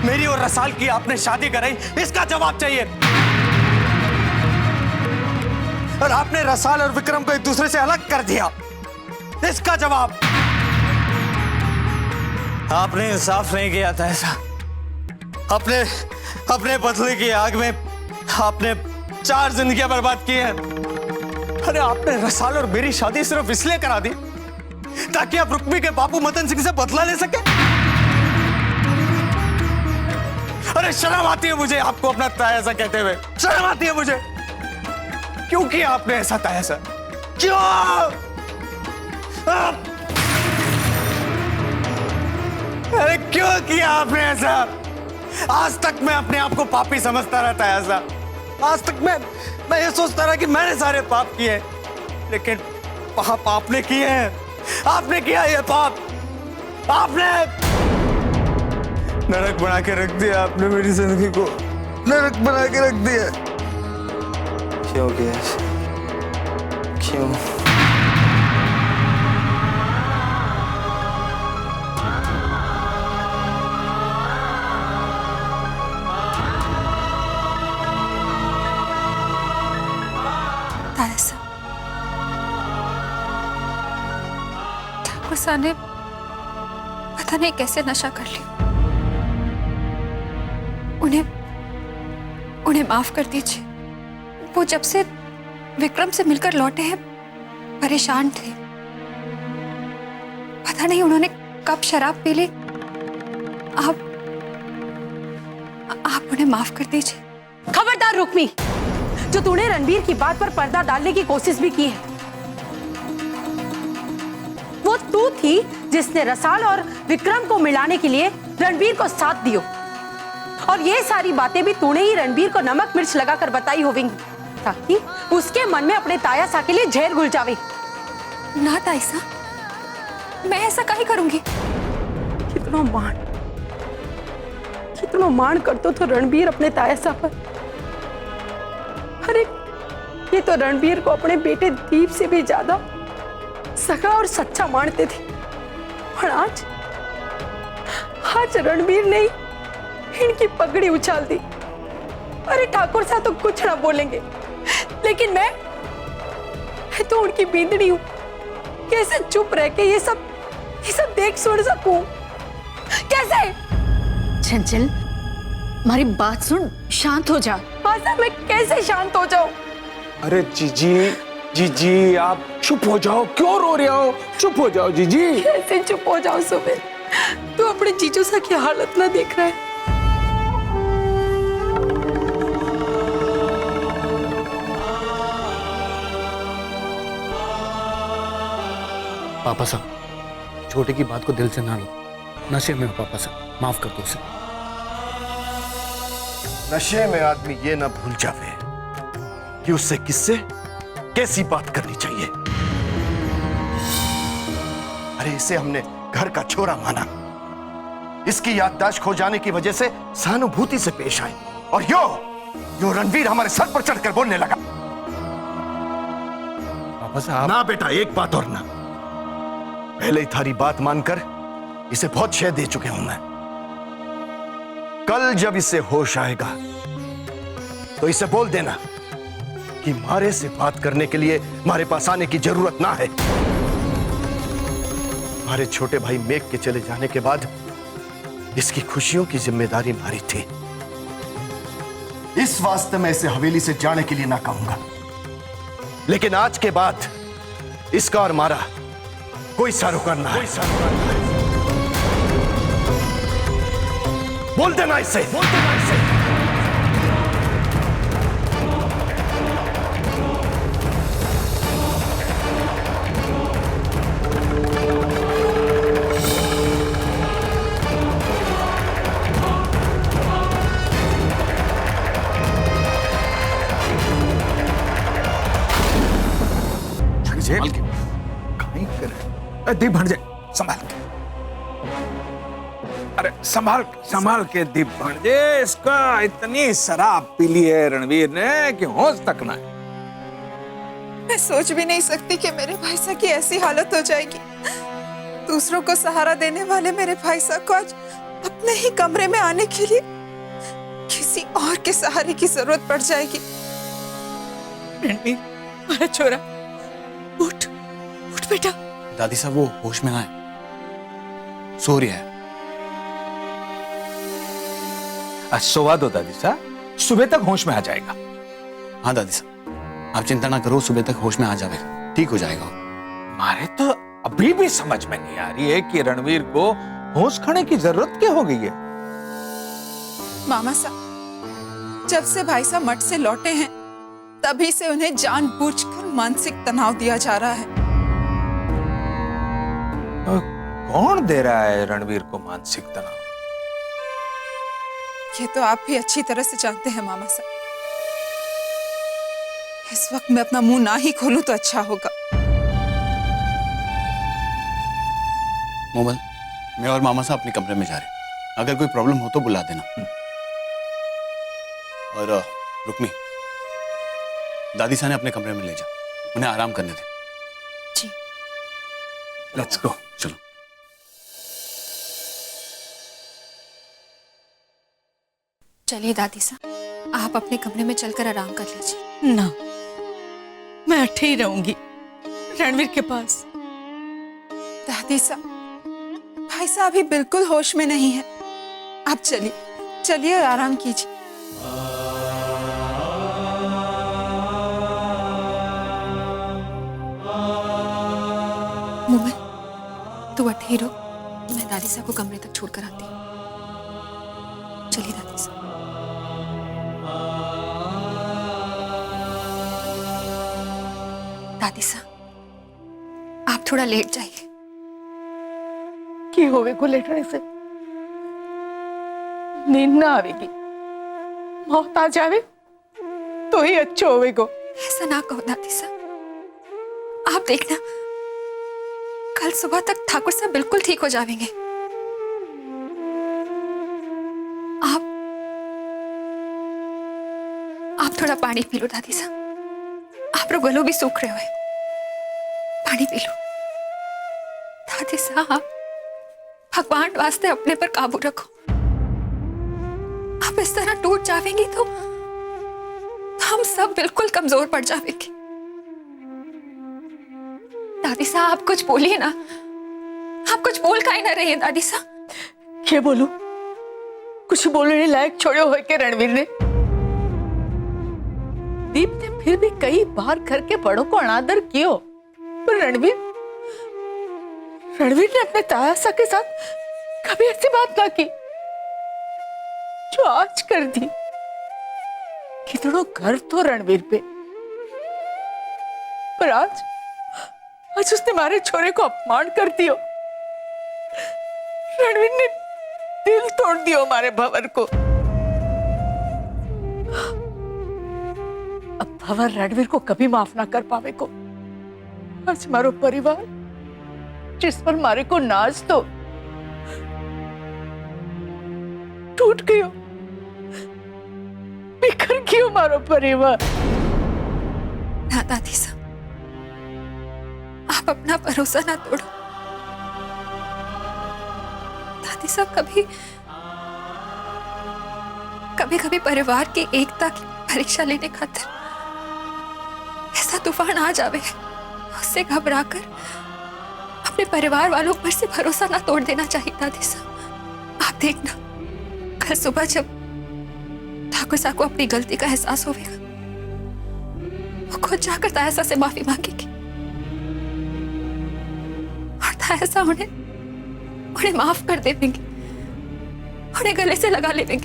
मेरी और रसाल की आपने शादी कराई, इसका जवाब चाहिए। और आपने रसाल और विक्रम को एक दूसरे से अलग कर दिया। इसका जवाब आपने इंसाफ नहीं किया था। ऐसा अपने बदले की आग में आपने 4 जिंदगियां बर्बाद की हैं। अरे आपने रसाल और मेरी शादी सिर्फ इसलिए करा दी ताकि आप रुक्मी के बापू मदन सिंह से बदला ले सके। अरे शर्म आती है मुझे आपको अपना तायासा कहते हुए, शर्म आती है मुझे। क्यों किया आपने ऐसा तायासा? क्यों? अरे क्यों किया आपने ऐसा? आज तक मैं अपने आप को पापी समझता रहता है ऐसा। आज तक मैं ये सोचता रहा कि मैंने सारे पाप किए, लेकिन पाप आपने किए हैं। आपने किया ये पाप, आपने नरक बना के रख दिया। आपने मेरी जिंदगी को नरक बना के रख दिया। क्यों किया? क्यों?
ठाकुर साहब ने पता नहीं कैसे नशा कर लिया। उन्हें माफ कर दीजिए। वो जब से विक्रम से मिलकर लौटे हैं परेशान थे। पता नहीं उन्होंने कब शराब पी ली। आप उन्हें माफ कर दीजिए।
खबरदार रुक्मी, जो तूने रणबीर की बात पर पर्दा डालने की कोशिश भी की है। वो तू थी जिसने रसाल और विक्रम को मिलाने के लिए रणबीर को साथ दियो, और ये सारी बातें भी तूने ही रणबीर को नमक मिर्च लगाकर बताई होंगी ताकि उसके मन में अपने तायासा के लिए जहर घुल जावे।
ना तायसा, मैं ऐसा काहे करूंगी।
कितना मान करतो तो रणबीर अपने तायासा पर। अरे ये तो रणबीर को अपने बेटे दीप से भी ज्यादा सगा और सच्चा मानते थे, और आज रणबीर ने इनकी पगड़ी उछाल दी। अरे ठाकुर साहब तो कुछ ना बोलेंगे, लेकिन मैं तो उनकी बींदड़ी हूं। कैसे चुप रह के ये सब देख सुन सकूं? कैसे?
चंचल, हमारी बात सुन, शांत हो जा।
आशा, मैं कैसे शांत हो जाऊं?
अरे जीजी आप चुप हो जाओ। क्यों रो रहे हो? चुप हो जाओ जीजी।
कैसे चुप हो जाओ सुबेर? तू अपने जीजू सा की हालत ना देख रहा है।
पापा साहब, छोटे की बात को दिल से ना लो। नशे में हो पापा साहब, माफ कर दो उसे।
नशे में आदमी ये ना भूल जावे कि उससे किससे कैसी बात करनी चाहिए। अरे इसे हमने घर का छोरा माना, इसकी याददाश्त खो जाने की वजह से सहानुभूति से पेश आए, और यो रणवीर हमारे सर पर चढ़कर बोलने लगा।
पापा साहब।
ना बेटा, एक बात और ना। पहले ही थारी बात मानकर इसे बहुत शय दे चुके हूं मैं। कल जब इसे होश आएगा तो इसे बोल देना कि मारे से बात करने के लिए हमारे पास आने की जरूरत ना है। हमारे छोटे भाई मेघ के चले जाने के बाद इसकी खुशियों की जिम्मेदारी मारी थी। इस वास्ते मैं इसे हवेली से जाने के लिए ना कहूंगा, लेकिन आज के बाद इसका और मारा कोई सारोकार ना है। बोल देना इसे, बोल देना इसे।
संभाल के, कहीं कर दीप भर जाए। संभाल के, अरे संभाल के दीप भर जाए। इसका इतनी शराब पी ली है रणवीर ने कि होश तक ना है।
मैं सोच भी नहीं सकती कि मेरे भाई साहब की ऐसी हालत हो जाएगी। दूसरों को सहारा देने वाले मेरे भाई साहब को आज अपने ही कमरे में आने के लिए किसी और के सहारे की जरूरत पड़ जाएगी।
मारा छोरा, उठ उठ बेटा।
दादी साहब वो होश में ना है, सो रही है।
सोवा दो दादी साहब, सुबह तक होश में आ जाएगा।
हाँ दादी साहब, आप चिंता ना करो, सुबह तक होश में आ जाएगा, ठीक हो जाएगा।
मारे तो अभी भी समझ में नहीं आ रही है कि रणवीर को होश खाने की जरूरत क्या हो गई है।
मामा साहब, जब से भाई साहब मठ से लौटे हैं तभी से उन्हें जानबूझकर मानसिक तनाव दिया जा रहा है।
कौन दे रहा है रणवीर को मानसिक तनाव?
ये तो आप भी अच्छी तरह से जानते हैं मामा साहब। इस वक्त मैं अपना मुंह ना ही खोलूं तो अच्छा होगा।
मोमल, मैं और मामा साहब अपने कमरे में जा रहे हैं, अगर कोई प्रॉब्लम हो तो बुला देना। और रुक्मी, दादी साहब ने अपने कमरे में ले जा, उन्हें आराम करने दे।
जी।
Let's go.
चलो।
चलिए दादी साहब, आप अपने कमरे में चलकर आराम कर लीजिए।
ना, मैं अठे ही रहूंगी रणवीर के पास।
दादी साहब, भाई साहब अभी बिल्कुल होश में नहीं है। आप चलिए चलिए और आराम कीजिए।
मोमल, तू अठे ही रहो, मैं दादी साहब को कमरे तक छोड़कर आती हूँ। चलिए दादी साहब। दादी साहब, आप थोड़ा लेट जाइए।
की होवे को लेटने से नींद ना आवेगी, मौत आ जावे तो ही अच्छो होवेगो।
ऐसा ना कहो दादी साहब, आप देखना कल सुबह तक ठाकुर साहब बिल्कुल ठीक हो जाएंगे। आप थोड़ा पानी पी लो दादी साहब, आप लोग गलों भी सूख रहे हो, पानी पी लो। दादी साहब, भगवान वास्ते अपने पर काबू रखो। आप इस तरह टूट जाएंगी तो हम सब बिल्कुल कमजोर पड़ जाएंगे। दादी साहब, आप कुछ बोलिए ना, आप कुछ बोल काहे ना रही हैं दादी साहब।
क्या बोलूं? कुछ बोलने लायक छोड़ो हो के रणवीर ने। दीप ने फिर भी कई बार घर के बड़ों को अनादर कियो, पर रणवीर ने अपने तायासा के साथ कभी ऐसी बात ना की जो आज कर दी। कितनो गर्व तो रणवीर पे, पर आज उसने मारे छोरे को अपमान कर दियो। रणवीर ने दिल तोड़ दियो हमारे भंवर को। अब भंवर रणवीर को कभी माफ ना कर पावे को। आज मारो परिवार जिस पर मारे को नाज तो टूट गयो, बिखर गयो मारो परिवार।
ना दादी साहब, आप अपना भरोसा ना तोड़ो। दादी साहब, कभी परिवार की एकता की परीक्षा लेने खातिर ऐसा तूफान आ जावे, उससे घबराकर अपने परिवार वालों पर से भरोसा ना तोड़ देना चाहिए दादी साहब। आप देखना कल सुबह जब ठाकुर साहब को अपनी गलती का एहसास होगा, वो खुद जाकर तायसा से माफी मांगेगी और तायसा उन्हें माफ कर देंगे, उन्हें गले से लगा लेंगे।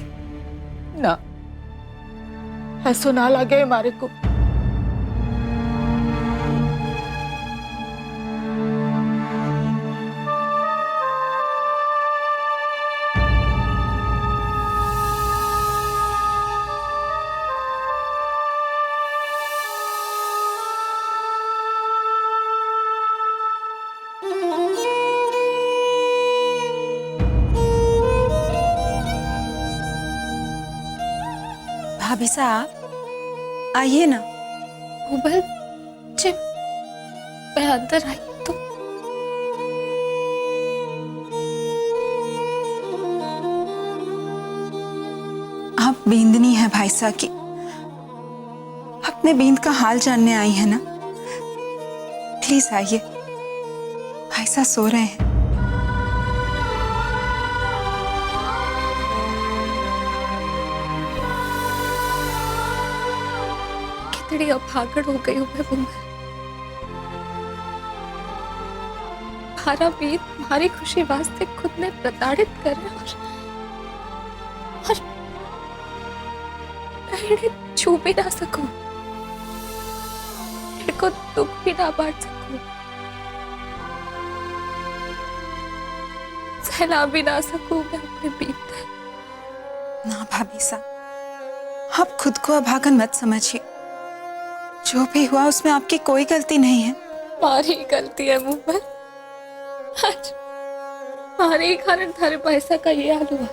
ना, ऐसा ना लगे हमारे को।
भाभी साहब आइए ना।
मोबाइल जब मैं अंदर आई तो
आप बेंदनी है भाई साहब की। आप अपने बींद का हाल जानने आई है ना? प्लीज आइए, भाई साहब सो रहे हैं।
कितनी अभागड़ हो गई हूं मैं बुमर। हमारा बीत हमारी खुशी वास्ते खुद ने प्रताड़ित कर और मैं इन्हें छू भी ना सकूं, इनको दुख भी ना बांट सकूं, सहला भी ना सकूं मैं अपने बीत।
ना भाभी साहब, आप खुद को अभागन मत समझिए। जो भी हुआ उसमें आपकी कोई गलती नहीं है।
हमारी गलती है मुंबई। आज हमारे ही कारण थारे पैसा का ये हाल हुआ।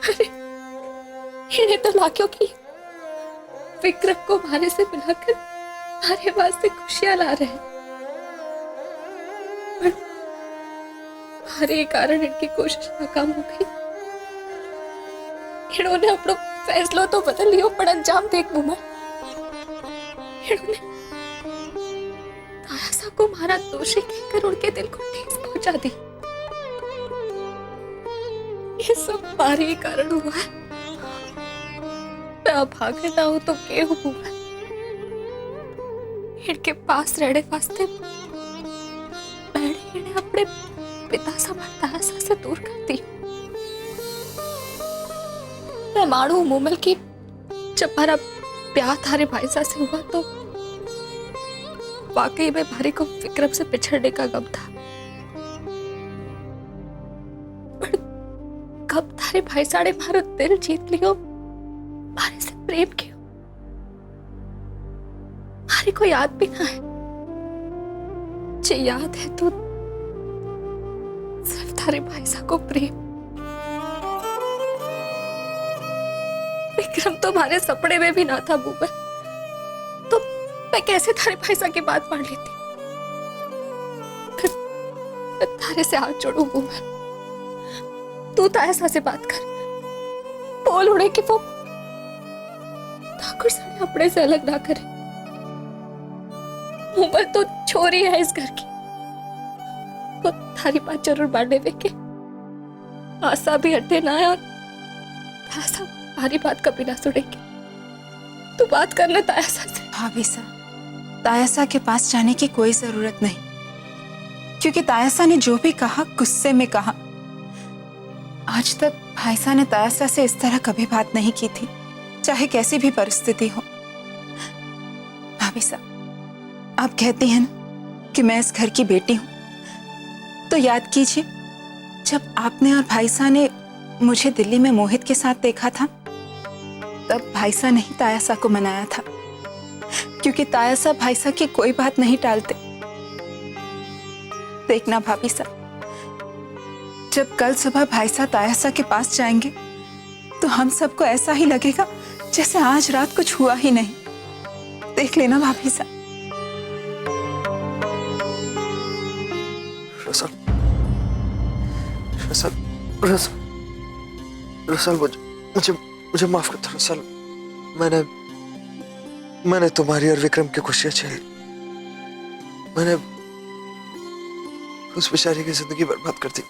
अरे इन्हें तो लाखों की विक्रम को मारे से मिलाकर हमारे वास्ते खुशियां ला रहे हैं, पर हमारे ही कारण इनकी कोशिश नाकाम हो गई। इन्होंने अपना फैसला तो बदल लियो, पर अंजाम देख मुंबई। इन्होंने तायासा को मारा दोषी कहकर उनके दिल को ठेस पहुंचा दी। ये सब हमारे ही कारण हुआ है। मैं अभागे ना हो तो के हूँ मैं? इनके पास रहने वास्ते मैंने इन्हें अपने पिता समान तायासा से दूर कर दी। मैं मानू मोमल की जब हमारा प्यार थारे भाई साहब से हुआ तो वाकई में भारी को विक्रम से पिछड़ने का गम था, पर कब थारे भाई साढ़े मारो दिल जीत लियो, मारे से प्रेम कियो, मारे को याद भी ना है। जे याद है तो सिर्फ थारे भाई साहब को प्रेम। विक्रम तो हमारे सपने में भी ना था बुबा, तो मैं कैसे थारे भाई साहब की बात मान लेती? मैं थारे से हाथ जोड़ू बुबा, तू तायासा से बात कर, बोल उड़े कि वो ठाकुर साहब अपने से अलग ना करे। मुंबई तो छोरी है इस घर की, वो थारी बात जरूर मानने देंगे। आशा भी हटे ना है और तायासा हमारी बात कभी ना सुनेंगे। तू बात कर ले तायासा से।
भाभी साहब, तायासा के पास जाने की कोई जरूरत नहीं, क्योंकि तायासा ने जो भी कहा गुस्से में कहा। आज तक भाई साहब ने तायासा से इस तरह कभी बात नहीं की थी, चाहे कैसी भी परिस्थिति हो। भाभी साहब, आप कहती हैं ना कि मैं इस घर की बेटी हूं, तो याद कीजिए जब आपने और भाई साहब ने मुझे दिल्ली में मोहित के साथ देखा था, तब भाई साहब ने ही तायासा को मनाया था, क्योंकि तायासा भाई साहब की कोई बात नहीं टालते। देखना भाभी साहब, जब कल सुबह भाई साहब तायासा के पास जाएंगे तो हम सबको ऐसा ही लगेगा जैसे आज रात कुछ हुआ ही नहीं। देख लेना भाभी साहब।
रसल, रसल, रसल, रसल, मुझे मुझे माफ कर दो रसल। मैंने तुम्हारी और विक्रम की खुशियां छीन, मैंने उस बेचारी की जिंदगी बर्बाद कर दी।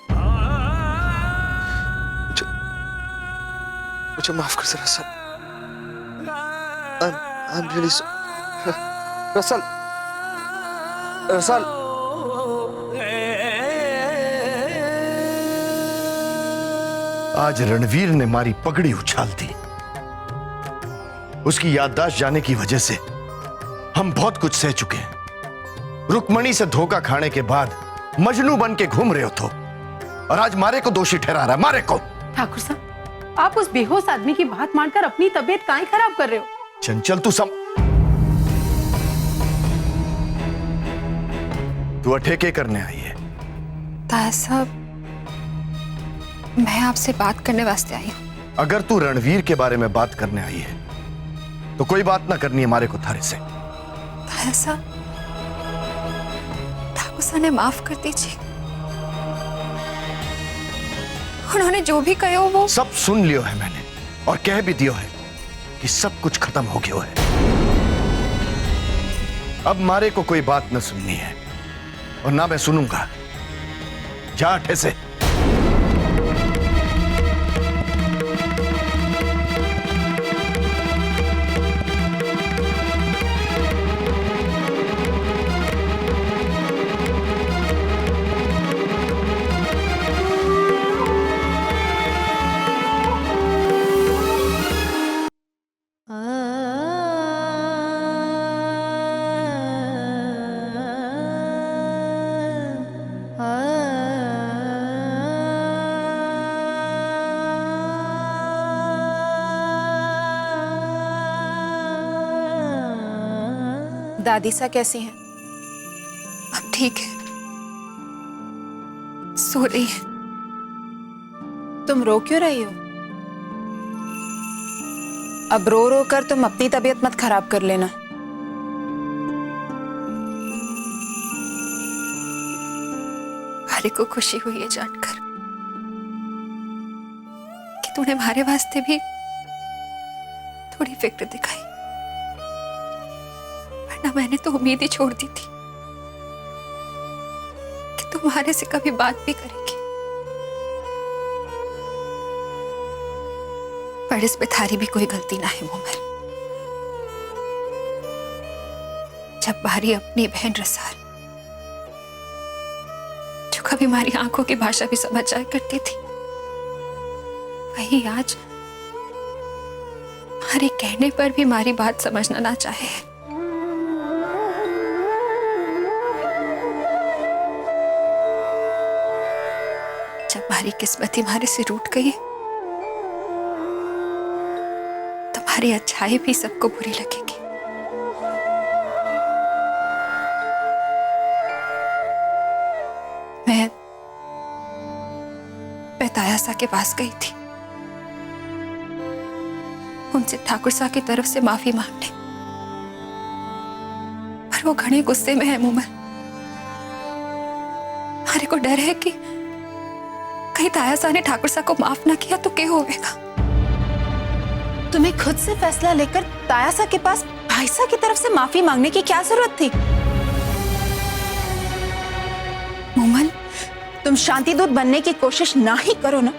मुझे माफ कर दो Russell. I'm really sorry. Russell, Russell.
आज रणवीर ने मारी पगड़ी उछाल दी। उसकी याददाश्त जाने की वजह से हम बहुत कुछ सह चुके हैं। रुक्मणी से धोखा खाने के बाद मजनू बन के घूम रहे हो तो, और आज मारे को दोषी ठहरा रहा है। मारे को।
ठाकुर साहब, आप उस बेहोश आदमी की बात मानकर अपनी तबीयत काहे खराब कर रहे हो?
चंचल, तू अठेके करने आई है।
तायासा, मैं आपसे बात करने वास्ते आई हूँ।
अगर तू रणवीर के बारे में बात करने आई है तो कोई बात ना करनी है हमारे को थारे से।
तायासा, ठाकुर साहब ने माफ कर दीजिए। उन्होंने जो भी कहो वो
सब सुन लियो है मैंने, और कह भी दियो है कि सब कुछ खत्म हो गया है। अब मारे को कोई बात न सुननी है और ना मैं सुनूंगा। जा अठे से।
दादी सा कैसी हैं?
अब ठीक है, सो रही है।
तुम रो क्यों रही हो? अब रो रो कर तुम अपनी तबीयत मत खराब कर लेना।
भारे को खुशी हुई है जानकर कि तूने हमारे वास्ते भी थोड़ी फिक्र दिखाई, वरना मैंने तो उम्मीद ही छोड़ दी थी कि तुम्हारे से कभी बात भी करेगी। पर इसमें थारी भी कोई गलती ना है मोमल। जब बारी अपनी बहन रसाल, जो कभी हमारी आंखों की भाषा भी समझ जाया करती थी, वही आज हमारे कहने पर भी हमारी बात समझना ना चाहे। जब हमारी किस्मत ही हमारे से रूठ गई, तुम्हारी अच्छाई भी सबको बुरी लगेगी। मैं तायासा के पास गई थी उनसे ठाकुर साहब की तरफ से माफी मांगने, पर वो घने गुस्से में है मोमल। हमारे को डर है कि कहीं तायासा ने ठाकुर साहब को माफ ना किया तो क्या होगा।
तुम्हें खुद से फैसला लेकर तायासा के पास भाईसा की तरफ से माफी मांगने की क्या जरूरत थी? मोमल, तुम शांति दूत बनने की कोशिश ना ही करो ना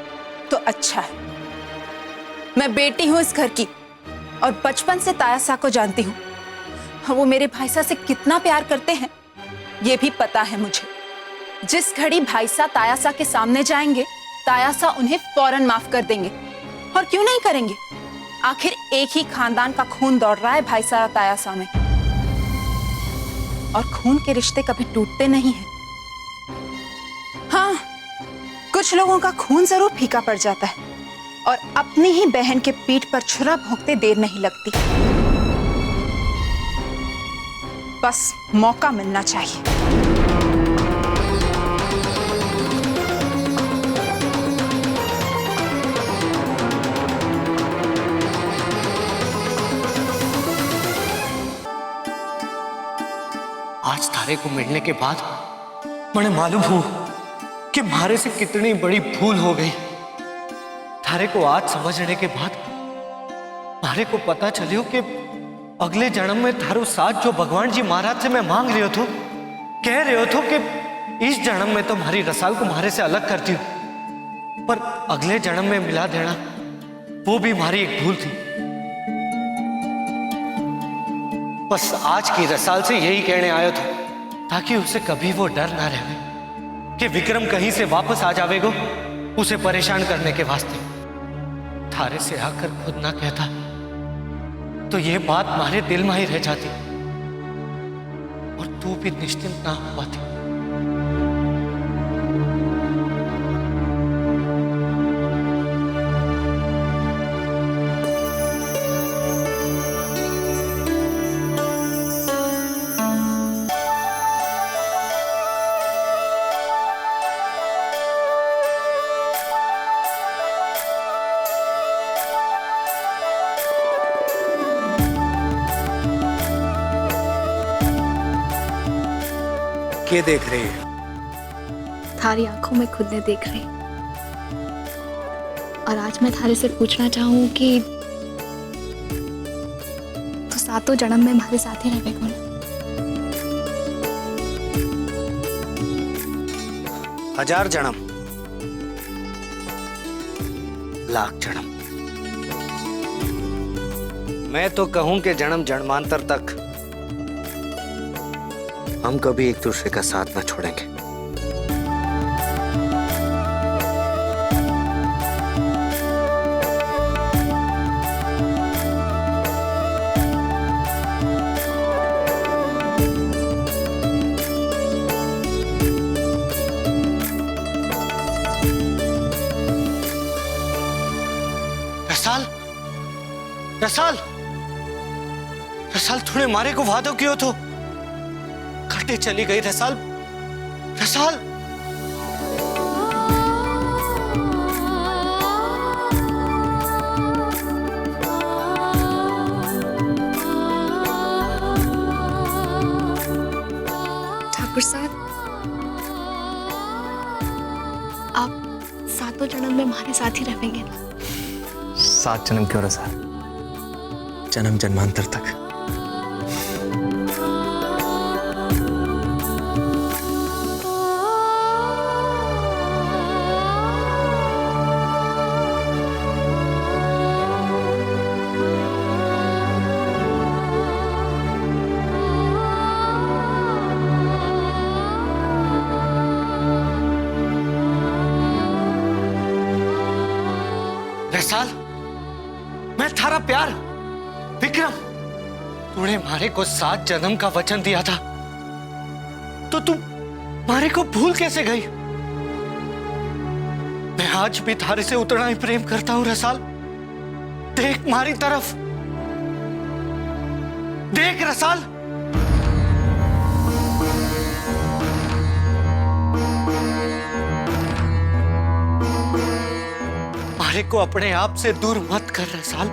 तो अच्छा है। मैं बेटी हूं इस घर की और बचपन से तायासा को जानती हूं। वो मेरे भाईसा से कितना प्यार करते हैं ये भी पता है मुझे। जिस घड़ी भाईसा तायासा के सामने जाएंगे, तायासा उन्हें फौरन माफ कर देंगे। और क्यों नहीं करेंगे? आखिर एक ही खानदान का खून दौड़ रहा है भाईसा और तायासा में, और खून के रिश्ते कभी टूटते नहीं हैं। हाँ, कुछ लोगों का खून जरूर फीका पड़ जाता है और अपनी ही बहन के पीठ पर छुरा भोंकते देर नहीं लगती। बस मौका मिलना चाहिए।
आज थारे को मिलने के बाद मुझे मालूम हो कि मारे से कितनी बड़ी भूल हो गई। थारे को आज समझने के बाद मारे को पता चलियो कि अगले जन्म में थारो साथ जो भगवान जी महाराज से मैं मांग रहे हो, कह रहे हो कि इस जन्म में तो हमारी रसाल को मारे से अलग करती हूं, पर अगले जन्म में मिला देना वो भी हमारी एक भूल थी। बस आज की रसाल से यही कहने आया था ताकि उसे कभी वो डर ना रहे कि विक्रम कहीं से वापस आ जावेगो उसे परेशान करने के वास्ते। थारे से आकर खुद ना कहता तो ये बात हमारे दिल में ही रह जाती और तू भी निश्चिंत ना हो पाती। क्या देख रही है?
थारी आंखों में खुद ने देख रही। और आज मैं थारे से पूछना चाहूं कि
सातों जन्म में हमारे साथ ही रहे कौन।
1000 जन्म, लाख जन्म, मैं तो कहूं कि जन्म जन्मांतर तक हम कभी एक दूसरे का साथ न छोड़ेंगे। रसाल, रसाल, रसाल, तूने मारे को वादो क्यों तो घटे चली गई। रसाल, रसाल,
ठाकुर साहब, आप सातों जन्म में हमारे साथ ही रहेंगे ना।
7 जन्म क्यों रसाल, जन्म जन्मांतर तक।
रसाल, मैं थारा प्यार विक्रम, तूने मारे को 7 जन्म का वचन दिया था, तो तू मारे को भूल कैसे गई? मैं आज भी थारे से उतना ही प्रेम करता हूं रसाल। देख मारी तरफ, देख रसाल। मारे को अपने आप से दूर मत कर रसाल।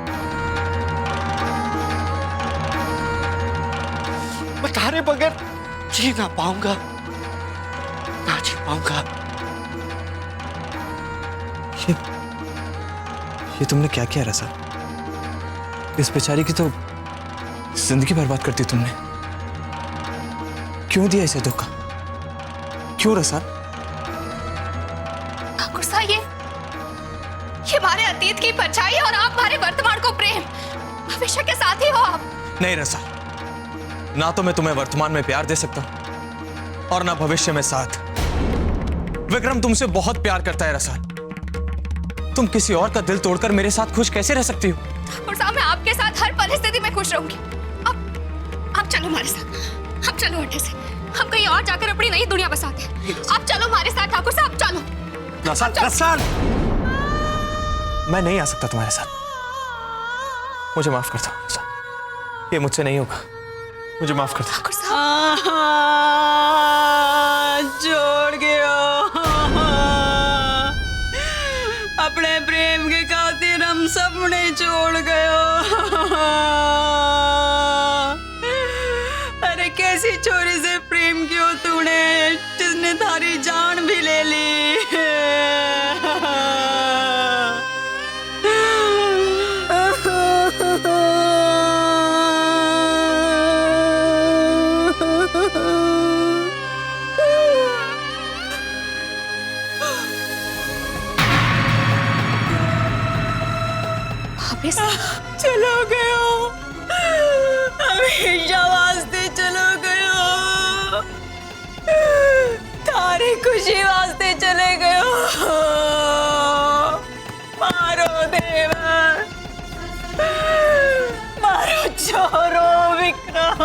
मैं तारे बगैर जी ना पाऊंगा, ना जी पाऊंगा।
ये तुमने क्या किया रसाल? इस बेचारी की तो जिंदगी बर्बाद कर दी तुमने। क्यों दिया इसे धोखा? क्यों रसाल?
ठाकुर साहब, ये हमारे अतीत की परछाई और आप हमारे वर्तमान को प्रेम, भविष्य के साथ ही हो आप।
नहीं रसाल, ना तो मैं तुम्हें वर्तमान में प्यार दे सकता हूं और ना भविष्य में साथ। विक्रम तुमसे बहुत प्यार करता है रसाल। तुम किसी और का दिल तोड़कर मेरे साथ खुश कैसे रह सकती हो?
ठाकुर साहब, मैं आपके साथ हर परिस्थिति में खुश रहूंगी। आप चलो हमारे साथ, आप चलो अड्डे से, हम कहीं और जाकर अपनी नई दुनिया बसाते हैं। आप चलो हमारे साथ ठाकुर साहब, चलो।
रसाल, रसाल, मैं नहीं आ सकता तुम्हारे साथ। मुझे माफ कर दो रसाल, ये मुझसे नहीं होगा। मुझे माफ कर दो।
ठाकुर साहब,
छोड़ गयो अपने प्रेम के खातिर, हम सबने छोड़ गयो। अरे कैसी छोरी से प्रेम क्यों तूने, जिसने थारी जान भी ले ली। चलो गयो, हमेशा वास्ते चलो गयो, थारी खुशी वास्ते चले गयो। मारो देवर, मारो छोरो विक्रम।